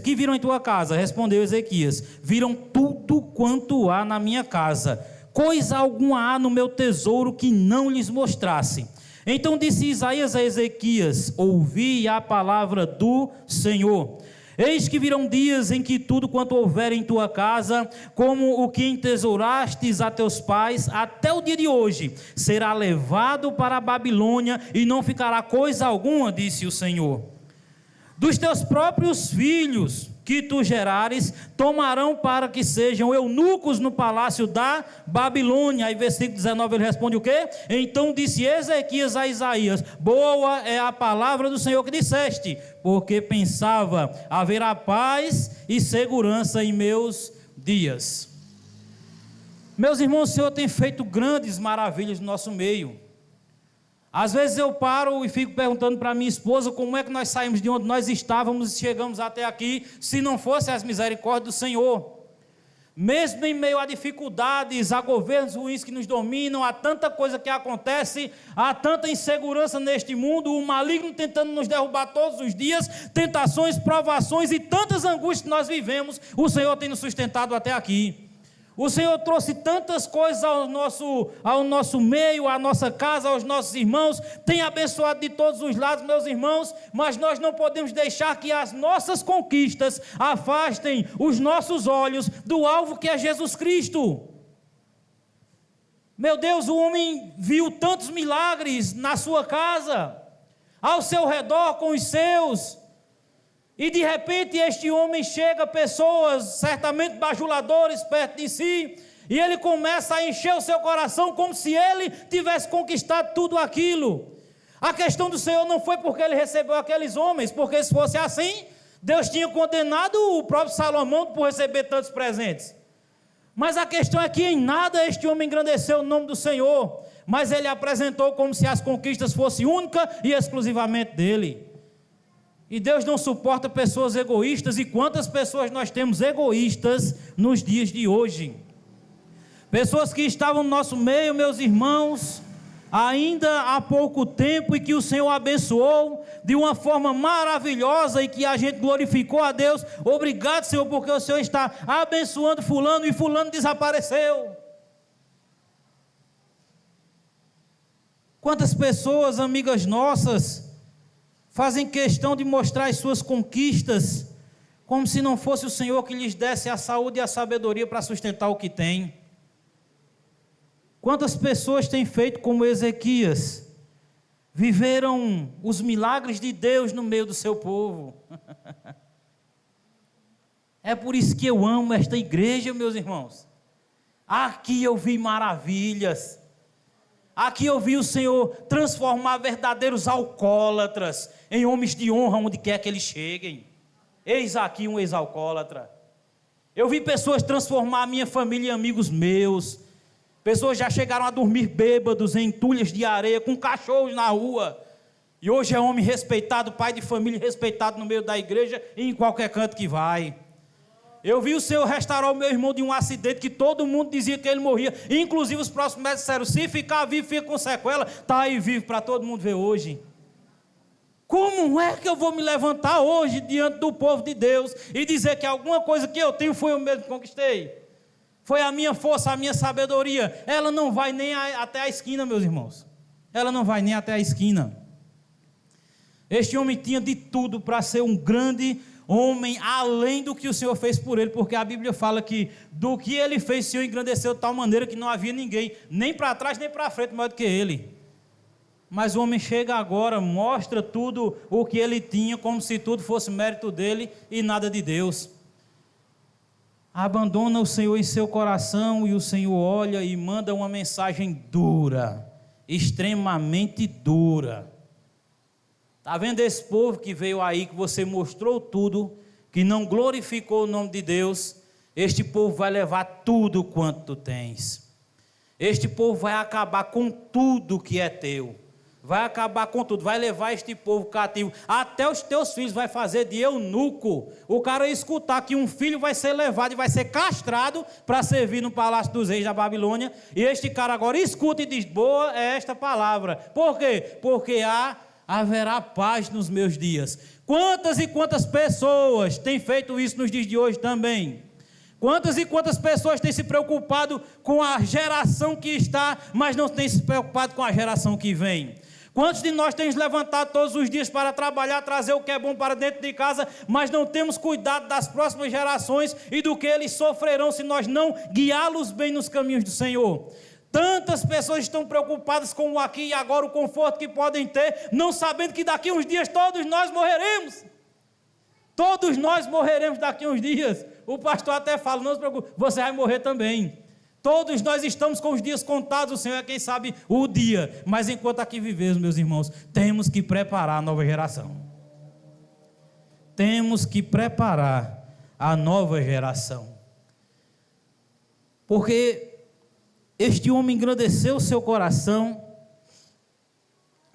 Que viram em tua casa? Respondeu Ezequias: viram tudo quanto há na minha casa, coisa alguma há no meu tesouro que não lhes mostrasse. Então disse Isaías a Ezequias: ouvi a palavra do Senhor. Eis que virão dias em que tudo quanto houver em tua casa, como o que entesourastes a teus pais, até o dia de hoje, será levado para a Babilônia, e não ficará coisa alguma, disse o Senhor. Dos teus próprios filhos que tu gerares, tomarão para que sejam eunucos no palácio da Babilônia. Aí versículo 19 ele responde o quê? Então disse Ezequias a Isaías: boa é a palavra do Senhor que disseste, porque pensava haverá paz e segurança em meus dias. Meus irmãos, o Senhor tem feito grandes maravilhas no nosso meio. Às vezes eu paro e fico perguntando para minha esposa como é que nós saímos de onde nós estávamos e chegamos até aqui, se não fosse as misericórdias do Senhor. Mesmo em meio a dificuldades, a governos ruins que nos dominam, a tanta coisa que acontece, há tanta insegurança neste mundo, o maligno tentando nos derrubar todos os dias, tentações, provações e tantas angústias que nós vivemos, o Senhor tem nos sustentado até aqui. O Senhor trouxe tantas coisas ao nosso meio, à nossa casa, aos nossos irmãos, tem abençoado de todos os lados, meus irmãos, mas nós não podemos deixar que as nossas conquistas afastem os nossos olhos do alvo que é Jesus Cristo. Meu Deus, o homem viu tantos milagres na sua casa, ao seu redor com os seus, e de repente este homem chega, pessoas certamente bajuladores perto de si, e ele começa a encher o seu coração como se ele tivesse conquistado tudo aquilo. A questão do Senhor não foi porque ele recebeu aqueles homens, porque se fosse assim, Deus tinha condenado o próprio Salomão por receber tantos presentes. Mas a questão é que em nada este homem engrandeceu o nome do Senhor, mas ele apresentou como se as conquistas fossem única e exclusivamente dele. E Deus não suporta pessoas egoístas, e quantas pessoas nós temos egoístas nos dias de hoje? Pessoas que estavam no nosso meio, meus irmãos, ainda há pouco tempo, e que o Senhor abençoou de uma forma maravilhosa, e que a gente glorificou a Deus. Obrigado, Senhor, porque o Senhor está abençoando fulano, e fulano desapareceu. Quantas pessoas, amigas nossas, fazem questão de mostrar as suas conquistas, como se não fosse o Senhor que lhes desse a saúde e a sabedoria para sustentar o que tem. Quantas pessoas têm feito como Ezequias, viveram os milagres de Deus no meio do seu povo. É por isso que eu amo esta igreja, meus irmãos. Aqui eu vi maravilhas. Aqui eu vi o Senhor transformar verdadeiros alcoólatras em homens de honra onde quer que eles cheguem. Eis aqui um ex-alcoólatra. Eu vi pessoas transformar a minha família em amigos meus. Pessoas já chegaram a dormir bêbados em entulhas de areia, com cachorros na rua. E hoje é homem respeitado, pai de família respeitado no meio da igreja e em qualquer canto que vai. Eu vi o Senhor restaurar o meu irmão de um acidente que todo mundo dizia que ele morria. Inclusive os próximos médicos disseram, se ficar vivo, fica com sequela. Está aí vivo para todo mundo ver hoje. Como é que eu vou me levantar hoje diante do povo de Deus e dizer que alguma coisa que eu tenho foi eu mesmo que conquistei? Foi a minha força, a minha sabedoria. Ela não vai nem até a esquina, meus irmãos. Ela não vai nem até a esquina. Este homem tinha de tudo para ser um grande homem, além do que o Senhor fez por ele, porque a Bíblia fala que do que ele fez, o Senhor engrandeceu de tal maneira que não havia ninguém, nem para trás nem para frente, maior do que ele. Mas o homem chega agora, mostra tudo o que ele tinha, como se tudo fosse mérito dele e nada de Deus. Abandona o Senhor em seu coração, e o Senhor olha e manda uma mensagem dura, extremamente dura. Está vendo esse povo que veio aí, que você mostrou tudo, que não glorificou o nome de Deus? Este povo vai levar tudo quanto tu tens. Este povo vai acabar com tudo que é teu. Vai acabar com tudo, vai levar este povo cativo. Até os teus filhos vai fazer de eunuco. O cara escutar que um filho vai ser levado e vai ser castrado para servir no palácio dos reis da Babilônia. E este cara agora escuta e diz, boa é esta palavra. Por quê? Porque haverá paz nos meus dias. Quantas e quantas pessoas têm feito isso nos dias de hoje também? Quantas e quantas pessoas têm se preocupado com a geração que está, mas não têm se preocupado com a geração que vem? Quantos de nós temos levantado todos os dias para trabalhar, trazer o que é bom para dentro de casa, mas não temos cuidado das próximas gerações e do que eles sofrerão se nós não guiá-los bem nos caminhos do Senhor? Tantas pessoas estão preocupadas com o aqui e agora, o conforto que podem ter, não sabendo que daqui a uns dias todos nós morreremos. Todos nós morreremos daqui a uns dias. O pastor até fala, não se preocupe, você vai morrer também. Todos nós estamos com os dias contados, o Senhor é quem sabe o dia. Mas enquanto aqui vivemos, meus irmãos, temos que preparar a nova geração. Temos que preparar a nova geração. Porque este homem engrandeceu o seu coração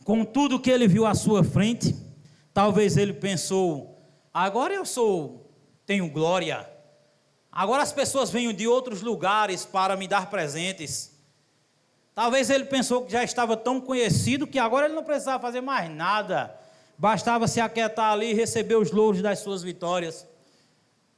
com tudo que ele viu à sua frente. Talvez ele pensou, agora tenho glória. Agora as pessoas vêm de outros lugares para me dar presentes. Talvez ele pensou que já estava tão conhecido que agora ele não precisava fazer mais nada. Bastava se aquietar ali e receber os louros das suas vitórias.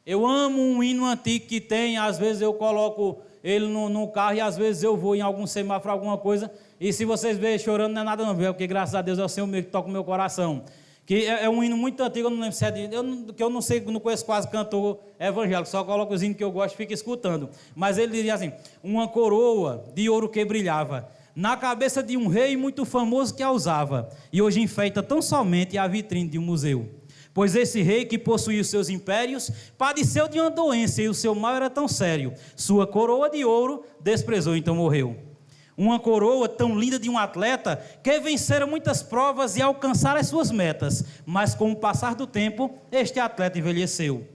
Eu amo um hino antigo que tem, às vezes eu coloco ele no carro e às vezes eu vou em algum semáforo, alguma coisa, e se vocês verem chorando não é nada não, porque graças a Deus é o Senhor mesmo que toca o meu coração. Que é um hino muito antigo, eu não lembro se é eu não sei, não conheço quase cantor evangélico, só coloco os hinos que eu gosto e fico escutando. Mas ele dizia assim, uma coroa de ouro que brilhava, na cabeça de um rei muito famoso que a usava, e hoje enfeita tão somente a vitrine de um museu. Pois esse rei que possuía os seus impérios, padeceu de uma doença e o seu mal era tão sério. Sua coroa de ouro desprezou, então morreu. Uma coroa tão linda de um atleta que vencera muitas provas e alcançara as suas metas, mas com o passar do tempo, este atleta envelheceu.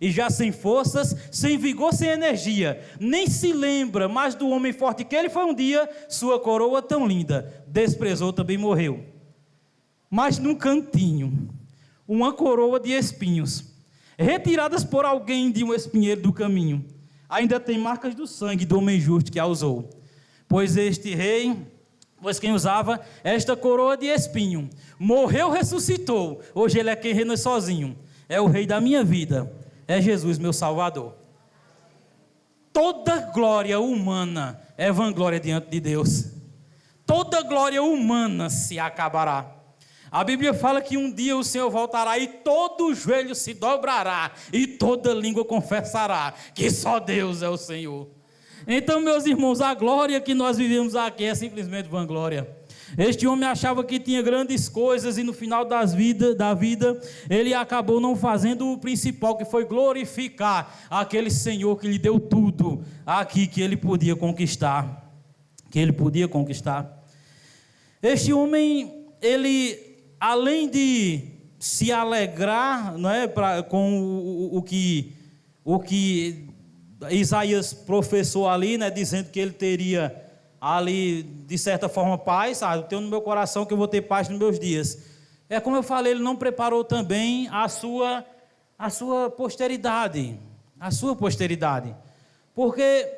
e já sem forças, sem vigor, sem energia, nem se lembra mais do homem forte que ele foi um dia, sua coroa tão linda, desprezou, também morreu. Mas num cantinho, uma coroa de espinhos, retiradas por alguém de um espinheiro do caminho, ainda tem marcas do sangue do homem justo que a usou. Pois quem usava esta coroa de espinho, morreu, ressuscitou, hoje ele é quem reina sozinho, é o rei da minha vida, é Jesus meu Salvador. Toda glória humana é vanglória diante de Deus, toda glória humana se acabará. A Bíblia fala que um dia o Senhor voltará e todo joelho se dobrará e toda língua confessará que só Deus é o Senhor. Então, meus irmãos, a glória que nós vivemos aqui é simplesmente vanglória. Este homem achava que tinha grandes coisas e no final da vida, ele acabou não fazendo o principal, que foi glorificar aquele Senhor que lhe deu tudo aqui que ele podia conquistar. Este homem, ele, além de se alegrar, não é, com o que Isaías professou ali, né, dizendo que ele teria ali, de certa forma, paz. Eu tenho no meu coração que eu vou ter paz nos meus dias. É como eu falei, ele não preparou também a sua posteridade. Porque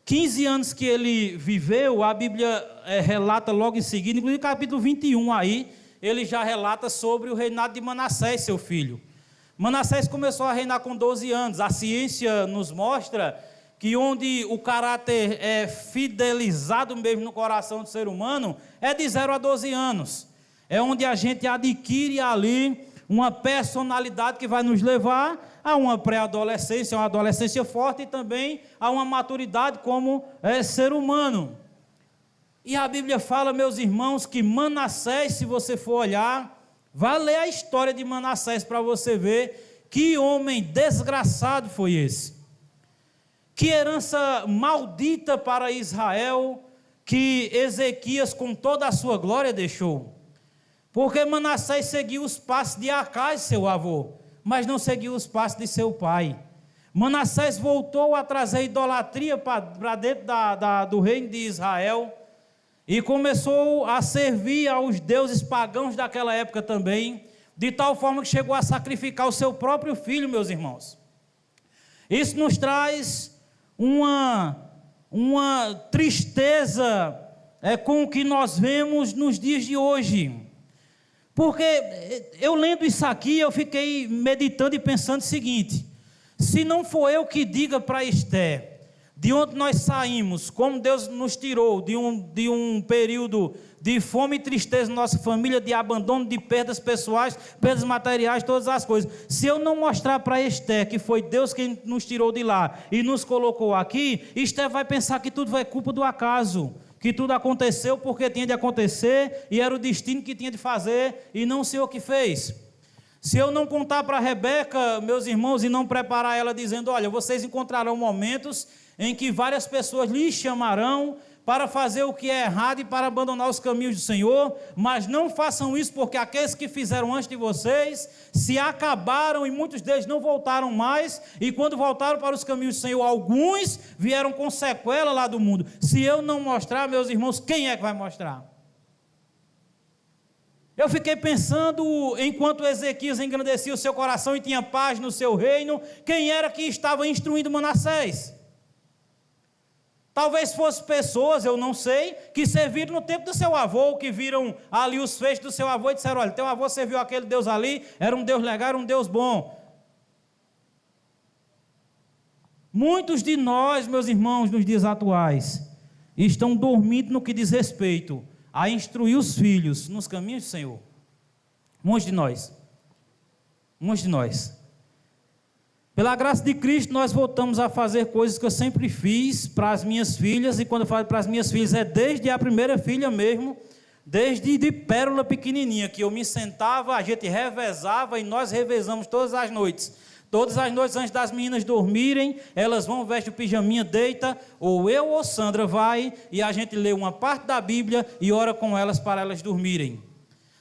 15 anos que ele viveu, a Bíblia relata logo em seguida, inclusive capítulo 21 aí, ele já relata sobre o reinado de Manassés, seu filho. Manassés começou a reinar com 12 anos. A ciência nos mostra que onde o caráter é fidelizado mesmo no coração do ser humano, é de 0 a 12 anos. É onde a gente adquire ali uma personalidade que vai nos levar a uma pré-adolescência, uma adolescência forte e também a uma maturidade como ser humano. E a Bíblia fala, meus irmãos, que Manassés, se você for olhar, vá ler a história de Manassés para você ver que homem desgraçado foi esse. Que herança maldita para Israel que Ezequias com toda a sua glória deixou. Porque Manassés seguiu os passos de Acaz, seu avô, mas não seguiu os passos de seu pai. Manassés voltou a trazer idolatria para dentro do reino de Israel e começou a servir aos deuses pagãos daquela época também, de tal forma que chegou a sacrificar o seu próprio filho, meus irmãos. Isso nos traz uma tristeza com o que nós vemos nos dias de hoje. Porque eu lendo isso aqui, eu fiquei meditando e pensando o seguinte: se não for eu que diga para Esther de onde nós saímos, como Deus nos tirou de um período de fome e tristeza na nossa família, de abandono, de perdas pessoais, perdas materiais, todas as coisas. Se eu não mostrar para Esther que foi Deus quem nos tirou de lá e nos colocou aqui, Esther vai pensar que tudo é culpa do acaso, que tudo aconteceu porque tinha de acontecer e era o destino que tinha de fazer e não o Senhor que fez. Se eu não contar para Rebeca, meus irmãos, e não preparar ela dizendo, olha, vocês encontrarão momentos em que várias pessoas lhes chamarão para fazer o que é errado e para abandonar os caminhos do Senhor, mas não façam isso, porque aqueles que fizeram antes de vocês se acabaram e muitos deles não voltaram mais, e quando voltaram para os caminhos do Senhor, alguns vieram com sequela lá do mundo. Se eu não mostrar, meus irmãos, quem é que vai mostrar? Eu fiquei pensando, enquanto Ezequias engrandecia o seu coração e tinha paz no seu reino, quem era que estava instruindo Manassés? Talvez fossem pessoas, eu não sei, que serviram no tempo do seu avô, que viram ali os feixes do seu avô e disseram, olha, teu avô serviu aquele Deus ali, era um Deus legal, era um Deus bom. Muitos de nós, meus irmãos, nos dias atuais, estão dormindo no que diz respeito a instruir os filhos nos caminhos do Senhor. Muitos de nós. Pela graça de Cristo, nós voltamos a fazer coisas que eu sempre fiz para as minhas filhas, e quando eu falo para as minhas filhas, é desde a primeira filha mesmo, desde de pérola pequenininha, que eu me sentava, a gente revezava, e nós revezamos todas as noites. Todas as noites antes das meninas dormirem, elas vão, vestem o pijaminha, deita, ou eu ou Sandra vai, e a gente lê uma parte da Bíblia e ora com elas para elas dormirem.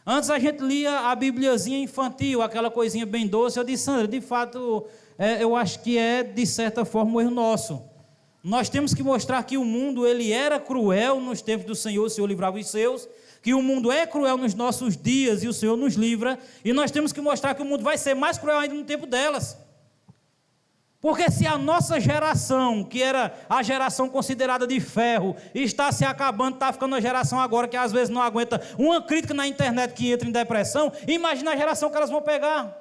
Antes a gente lia a bibliazinha infantil, aquela coisinha bem doce. Eu disse, Sandra, de fato, eu acho que é, de certa forma, um erro nosso. Nós temos que mostrar que o mundo ele era cruel nos tempos do Senhor, o Senhor livrava os seus, que o mundo é cruel nos nossos dias e o Senhor nos livra, e nós temos que mostrar que o mundo vai ser mais cruel ainda no tempo delas. Porque se a nossa geração, que era a geração considerada de ferro, está se acabando, está ficando uma geração agora que às vezes não aguenta uma crítica na internet que entra em depressão, imagina a geração que elas vão pegar.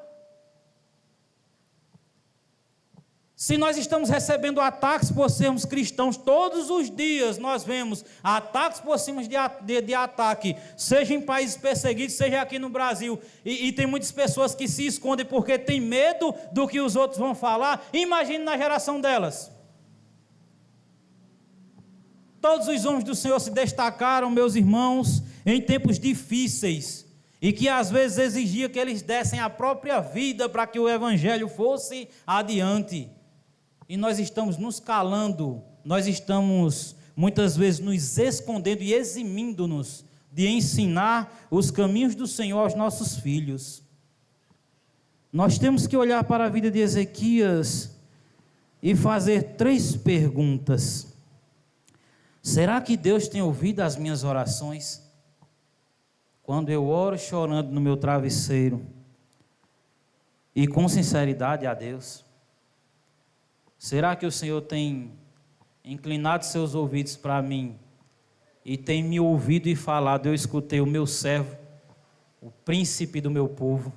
Se nós estamos recebendo ataques por sermos cristãos, todos os dias nós vemos ataques por cima de ataque, seja em países perseguidos, seja aqui no Brasil, e tem muitas pessoas que se escondem porque tem medo do que os outros vão falar. Imagine na geração delas. Todos os homens do Senhor se destacaram, meus irmãos, em tempos difíceis, e que às vezes exigia que eles dessem a própria vida para que o evangelho fosse adiante. E nós estamos nos calando, nós estamos muitas vezes nos escondendo e eximindo-nos de ensinar os caminhos do Senhor aos nossos filhos. Nós temos que olhar para a vida de Ezequias e fazer 3 perguntas. Será que Deus tem ouvido as minhas orações? Quando eu oro chorando no meu travesseiro e com sinceridade a Deus, será que o Senhor tem inclinado seus ouvidos para mim e tem me ouvido e falado? Eu escutei o meu servo, o príncipe do meu povo.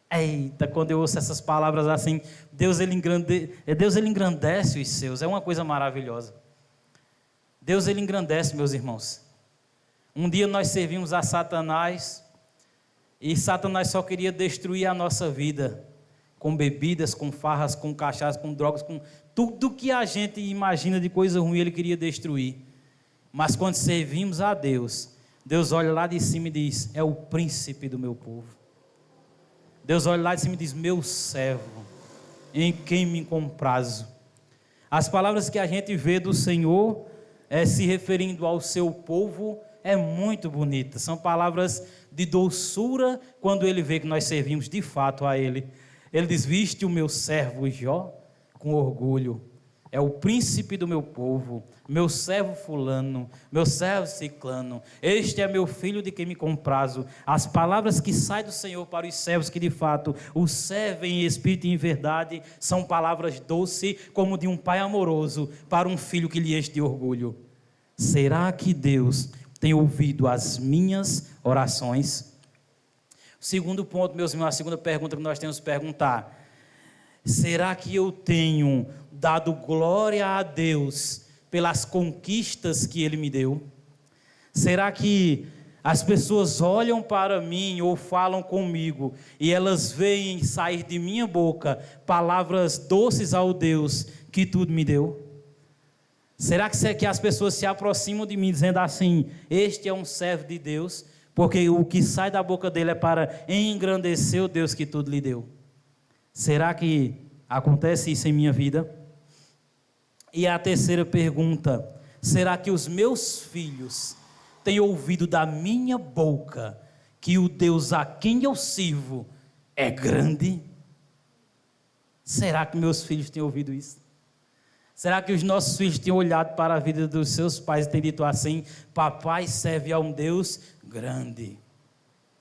Eita, quando eu ouço essas palavras assim, Deus ele engrandece os seus, é uma coisa maravilhosa. Deus ele engrandece, meus irmãos. Um dia nós servimos a Satanás e Satanás só queria destruir a nossa vida, com bebidas, com farras, com cachaça, com drogas, com tudo que a gente imagina de coisa ruim, ele queria destruir. Mas quando servimos a Deus, Deus olha lá de cima e diz, é o príncipe do meu povo. Deus olha lá de cima e diz, meu servo, em quem me comprazo. As palavras que a gente vê do Senhor, se referindo ao seu povo, é muito bonita. São palavras de doçura, quando ele vê que nós servimos de fato a ele. Ele diz, viste o meu servo Jó com orgulho, é o príncipe do meu povo, meu servo fulano, meu servo ciclano, este é meu filho de quem me comprazo. As palavras que saem do Senhor para os servos que de fato o servem em espírito e em verdade, são palavras doces como de um pai amoroso para um filho que lhe enche de orgulho. Será que Deus tem ouvido as minhas orações? Segundo ponto, meus irmãos, a segunda pergunta que nós temos que perguntar, será que eu tenho dado glória a Deus pelas conquistas que Ele me deu? Será que as pessoas olham para mim ou falam comigo e elas veem sair de minha boca palavras doces ao Deus que tudo me deu? Será que as pessoas se aproximam de mim dizendo assim, este é um servo de Deus, porque o que sai da boca dele é para engrandecer o Deus que tudo lhe deu? Será que acontece isso em minha vida? E a terceira pergunta, será que os meus filhos têm ouvido da minha boca que o Deus a quem eu sirvo é grande? Será que meus filhos têm ouvido isso? Será que os nossos filhos têm olhado para a vida dos seus pais e têm dito assim, papai serve a um Deus grande,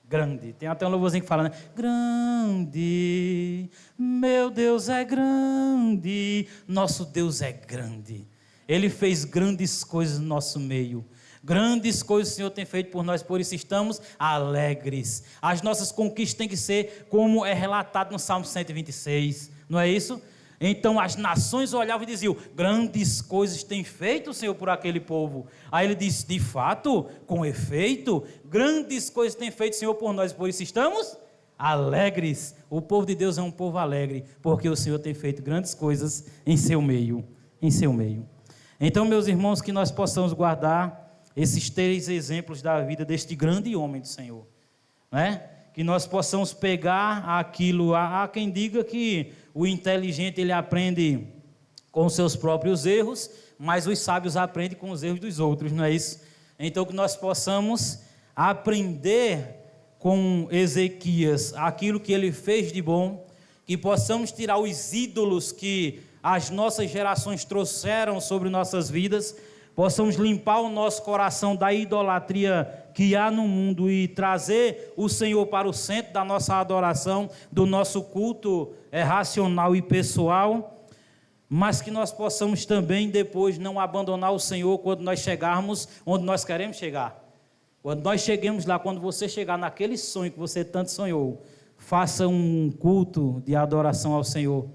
grande. Tem até um louvorzinho que fala, né? Grande, meu Deus é grande, nosso Deus é grande. Ele fez grandes coisas no nosso meio. Grandes coisas o Senhor tem feito por nós, por isso estamos alegres. As nossas conquistas têm que ser como é relatado no Salmo 126, não é isso? Então as nações olhavam e diziam, grandes coisas tem feito o Senhor por aquele povo. Aí ele diz, de fato, com efeito, grandes coisas tem feito o Senhor por nós, por isso estamos alegres. O povo de Deus é um povo alegre, porque o Senhor tem feito grandes coisas em seu meio, em seu meio. Então, meus irmãos, que nós possamos guardar esses 3 exemplos da vida deste grande homem do Senhor, né? Que nós possamos pegar aquilo, há quem diga que o inteligente ele aprende com seus próprios erros, mas os sábios aprendem com os erros dos outros, não é isso? Então que nós possamos aprender com Ezequias aquilo que ele fez de bom, que possamos tirar os ídolos que as nossas gerações trouxeram sobre nossas vidas, possamos limpar o nosso coração da idolatria que há no mundo e trazer o Senhor para o centro da nossa adoração, do nosso culto racional e pessoal, mas que nós possamos também depois não abandonar o Senhor quando nós chegarmos onde nós queremos chegar. Quando nós cheguemos lá, quando você chegar naquele sonho que você tanto sonhou, faça um culto de adoração ao Senhor.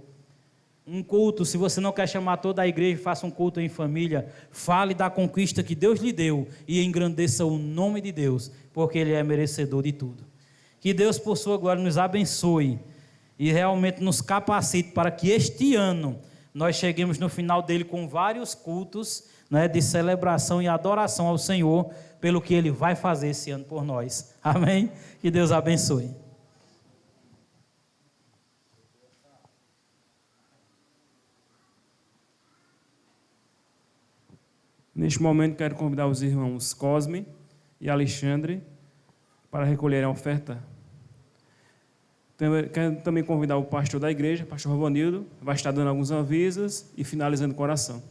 Um culto, se você não quer chamar toda a igreja, faça um culto em família. Fale da conquista que Deus lhe deu e engrandeça o nome de Deus, porque Ele é merecedor de tudo. Que Deus, por sua glória, nos abençoe e realmente nos capacite para que este ano nós cheguemos no final dele com vários cultos, né, de celebração e adoração ao Senhor, pelo que Ele vai fazer esse ano por nós. Amém? Que Deus abençoe. Neste momento, quero convidar os irmãos Cosme e Alexandre para recolherem a oferta. Quero também convidar o pastor da igreja, pastor Rovanildo, vai estar dando alguns avisos e finalizando com oração.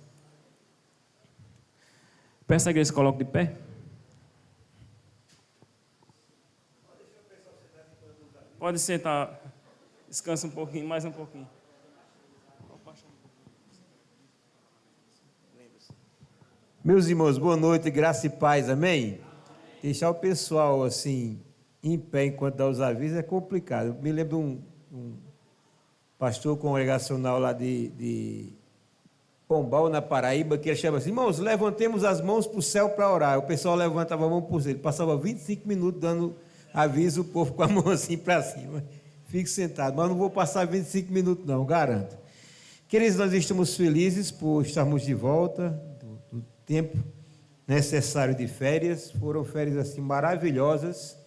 Peço à igreja que se coloque de pé. Pode sentar, descansa um pouquinho, mais um pouquinho. Meus irmãos, boa noite, graça e paz, amém? Deixar o pessoal assim, em pé enquanto dá os avisos é complicado. Eu me lembro de um pastor congregacional lá de Pombal, na Paraíba, que ele chama assim: irmãos, levantemos as mãos para o céu para orar. O pessoal levantava a mão para o céu, ele passava 25 minutos dando aviso, o povo com a mão assim para cima. Fique sentado, mas não vou passar 25 minutos não, garanto. Queridos, nós estamos felizes por estarmos de volta do tempo necessário de férias. Foram férias assim maravilhosas.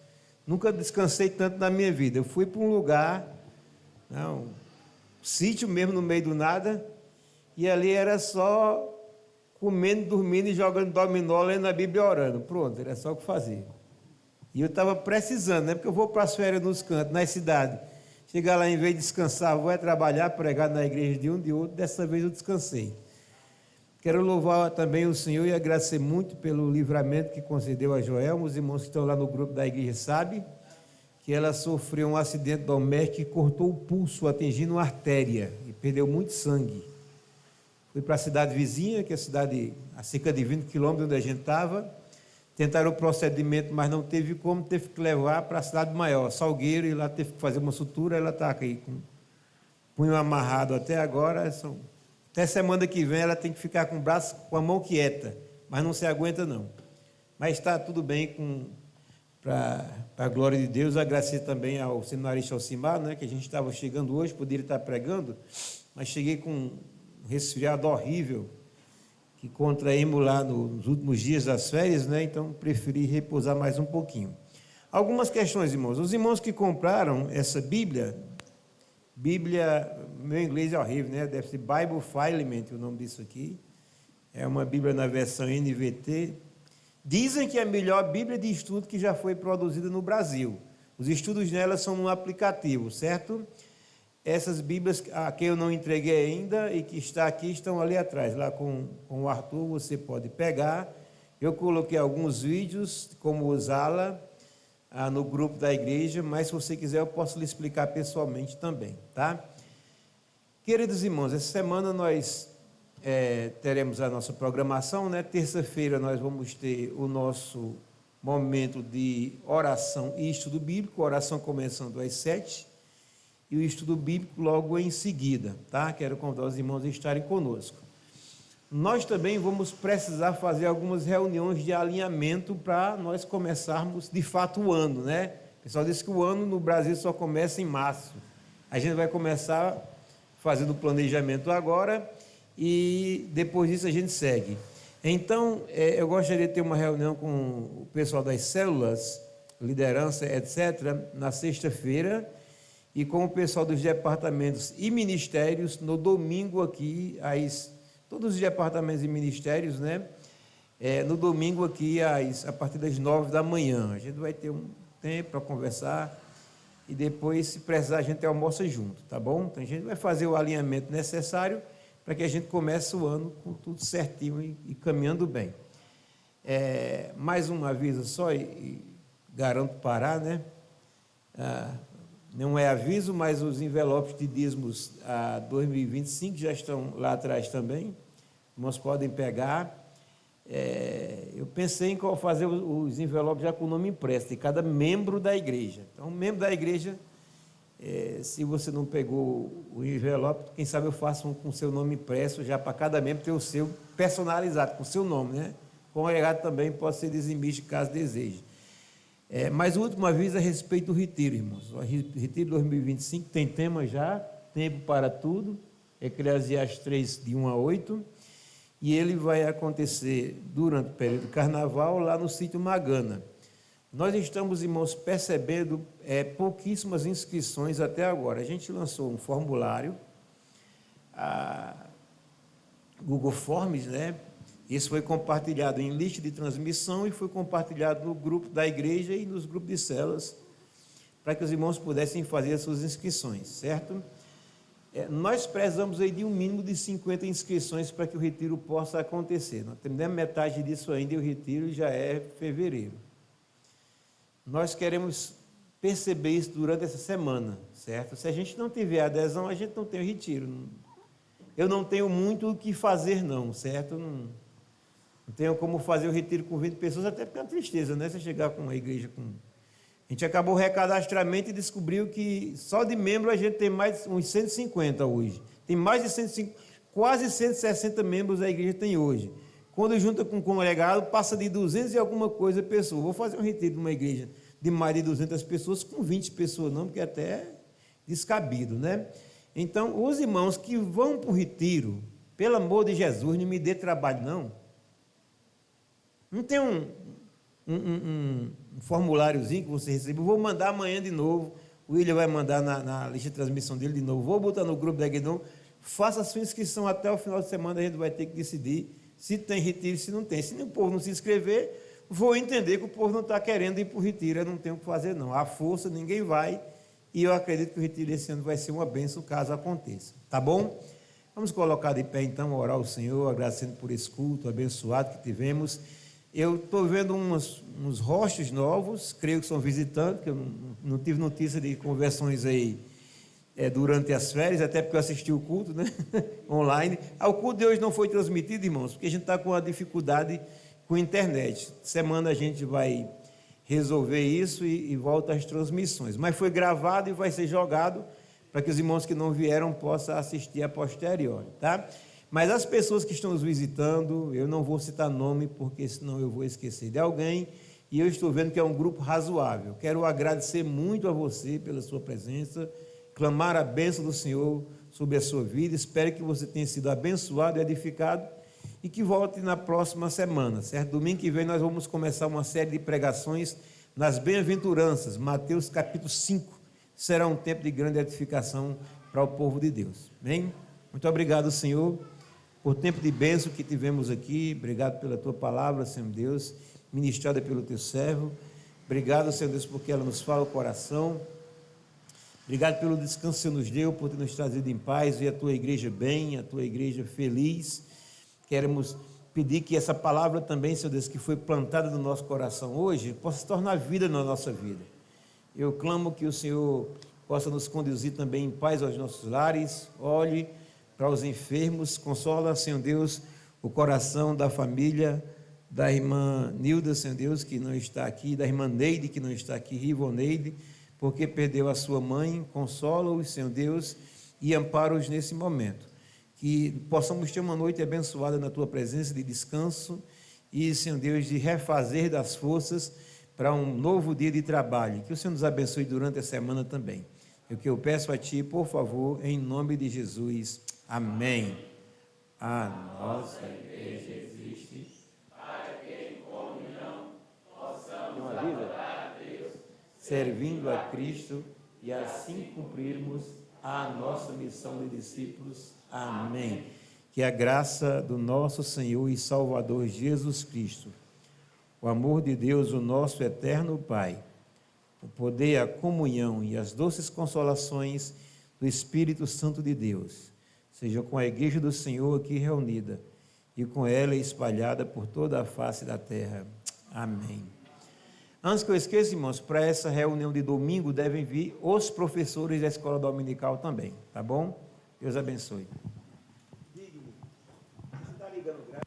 Nunca descansei tanto na minha vida. Eu fui para um lugar, um sítio mesmo no meio do nada, e ali era só comendo, dormindo e jogando dominó, lendo a Bíblia e orando. Pronto, era só o que fazia. E eu estava precisando, né? Porque eu vou para as férias nos cantos, nas cidades. Chegar lá, em vez de descansar, vou trabalhar, pregar na igreja de um de outro. Dessa vez eu descansei. Quero louvar também o Senhor e agradecer muito pelo livramento que concedeu a Joelma. Os irmãos que estão lá no grupo da igreja sabem que ela sofreu um acidente doméstico e cortou o pulso, atingindo uma artéria, e perdeu muito sangue. Fui para a cidade vizinha, que é a cidade a cerca de 20 quilômetros onde a gente estava. Tentaram o procedimento, mas não teve como, teve que levar para a cidade maior, Salgueiro, e lá teve que fazer uma sutura. Ela está aqui com o punho amarrado até agora. Até semana que vem ela tem que ficar com o braço, com a mão quieta, mas não se aguenta não. Mas está tudo bem, para a glória de Deus. Agradecer também ao seminarista Alcimar, né, que a gente estava chegando hoje, poderia estar pregando, mas cheguei com um resfriado horrível, que contraímos lá nos últimos dias das férias, né, então preferi repousar mais um pouquinho. Algumas questões, irmãos. Os irmãos que compraram essa Bíblia, meu inglês é horrível, né? Deve ser Bible Filament, o nome disso aqui. É uma Bíblia na versão NVT. Dizem que é a melhor Bíblia de estudo que já foi produzida no Brasil. Os estudos nela são no aplicativo, certo? Essas Bíblias a que eu não entreguei ainda e que está aqui, estão ali atrás. Lá com o Arthur, você pode pegar. Eu coloquei alguns vídeos, como usá-la, no grupo da igreja, mas se você quiser eu posso lhe explicar pessoalmente também, tá? Queridos irmãos, essa semana nós teremos a nossa programação, né? Terça-feira nós vamos ter o nosso momento de oração e estudo bíblico, oração começando às 7h e o estudo bíblico logo em seguida, tá? Quero convidar os irmãos a estarem conosco. Nós também vamos precisar fazer algumas reuniões de alinhamento para nós começarmos de fato o ano, né? O pessoal disse que o ano no Brasil só começa em março. A gente vai começar fazendo o planejamento agora e depois disso a gente segue. Então, eu gostaria de ter uma reunião com o pessoal das células, liderança, etc., na sexta-feira, e com o pessoal dos departamentos e ministérios no domingo aqui, todos os departamentos e ministérios, né? No domingo aqui, a partir das 9 da manhã. A gente vai ter tempo para conversar. E depois, se precisar, a gente almoça junto, tá bom? Então a gente vai fazer o alinhamento necessário para que a gente comece o ano com tudo certinho e caminhando bem. Mais um aviso só, e garanto parar, né? Não é aviso, mas os envelopes de dízimos a 2025 já estão lá atrás também. Irmãos podem pegar. Eu pensei em fazer os envelopes já com o nome impresso de cada membro da igreja. Então, membro da igreja, se você não pegou o envelope, quem sabe eu faço um com o seu nome impresso, já para cada membro ter o seu personalizado, com o seu nome, né? O congregado também pode ser dizimista, caso deseje. Mas o último aviso é a respeito do retiro, irmãos. O retiro 2025 tem tema já, tempo para tudo, Eclesiastes 3, de 1 a 8, e ele vai acontecer durante o período do carnaval lá no sítio Magana. Nós estamos, irmãos, percebendo pouquíssimas inscrições até agora. A gente lançou um formulário, a Google Forms, né? Isso foi compartilhado em lista de transmissão e foi compartilhado no grupo da igreja e nos grupos de células, para que os irmãos pudessem fazer as suas inscrições, certo? Nós precisamos aí de um mínimo de 50 inscrições para que o retiro possa acontecer. Nós temos metade disso ainda e o retiro já é fevereiro. Nós queremos perceber isso durante essa semana, certo? Se a gente não tiver adesão, a gente não tem o retiro. Eu não tenho muito o que fazer, não, certo? Não tenho como fazer o retiro com 20 pessoas, até porque é uma tristeza, né? Você chegar com uma igreja com... A gente acabou o recadastramento e descobriu que só de membro a gente tem mais uns 150 hoje. Tem mais de 150, quase 160 membros a igreja tem hoje. Quando junta com o congregado, passa de 200 e alguma coisa pessoas. Vou fazer um retiro de uma igreja de mais de 200 pessoas com 20 pessoas não, porque é até descabido, né? Então, os irmãos que vão para o retiro, pelo amor de Jesus, não me dê trabalho, não. Não tem um formuláriozinho que você recebe, eu vou mandar amanhã de novo, o William vai mandar na lista de transmissão dele de novo, vou botar no grupo da igreja de novo, faça a sua inscrição até o final de semana, a gente vai ter que decidir se tem retiro, se não tem. Se o povo não se inscrever, vou entender que o povo não está querendo ir para o retiro, eu não tenho o que fazer não, à força ninguém vai, e eu acredito que o retiro esse ano vai ser uma bênção caso aconteça, tá bom? Vamos colocar de pé então, orar ao Senhor, agradecendo por esse culto abençoado que tivemos. Eu estou vendo uns rostos novos, creio que são visitantes, que eu não tive notícia de conversões aí durante as férias, até porque eu assisti o culto, né? Online. O culto de hoje não foi transmitido, irmãos, porque a gente está com uma dificuldade com a internet. Semana a gente vai resolver isso e volta às transmissões. Mas foi gravado e vai ser jogado para que os irmãos que não vieram possam assistir a posteriori, tá? Mas as pessoas que estão nos visitando, eu não vou citar nome, porque senão eu vou esquecer de alguém, e eu estou vendo que é um grupo razoável. Quero agradecer muito a você pela sua presença, clamar a bênção do Senhor sobre a sua vida, espero que você tenha sido abençoado e edificado, e que volte na próxima semana, certo? Domingo que vem nós vamos começar uma série de pregações nas bem-aventuranças, Mateus capítulo 5, será um tempo de grande edificação para o povo de Deus, amém? Muito obrigado, Senhor, por tempo de bênção que tivemos aqui, obrigado pela tua palavra, Senhor Deus, ministrada pelo teu servo, obrigado, Senhor Deus, porque ela nos fala o coração, obrigado pelo descanso que o Senhor nos deu, por ter nos trazido em paz, e a tua igreja bem, a tua igreja feliz. Queremos pedir que essa palavra também, Senhor Deus, que foi plantada no nosso coração hoje, possa se tornar vida na nossa vida. Eu clamo que o Senhor possa nos conduzir também em paz aos nossos lares, olhe para os enfermos, consola, Senhor Deus, o coração da família da irmã Nilda, Senhor Deus, que não está aqui, da irmã Neide, que não está aqui, Rivoneide, porque perdeu a sua mãe, consola-os, Senhor Deus, e ampara-os nesse momento. Que possamos ter uma noite abençoada na Tua presença de descanso e, Senhor Deus, de refazer das forças para um novo dia de trabalho. Que o Senhor nos abençoe durante a semana também. É o que eu peço a Ti, por favor, em nome de Jesus. Amém. A nossa igreja existe para que em comunhão possamos adorar a Deus, servindo a Cristo e assim cumprirmos a nossa missão de discípulos. Amém. Que a graça do nosso Senhor e Salvador Jesus Cristo, o amor de Deus, o nosso eterno Pai, o poder, a comunhão e as doces consolações do Espírito Santo de Deus seja com a igreja do Senhor aqui reunida e com ela espalhada por toda a face da terra. Amém. Antes que eu esqueça, irmãos, para essa reunião de domingo devem vir os professores da escola dominical também, tá bom? Deus abençoe. Você está ligando o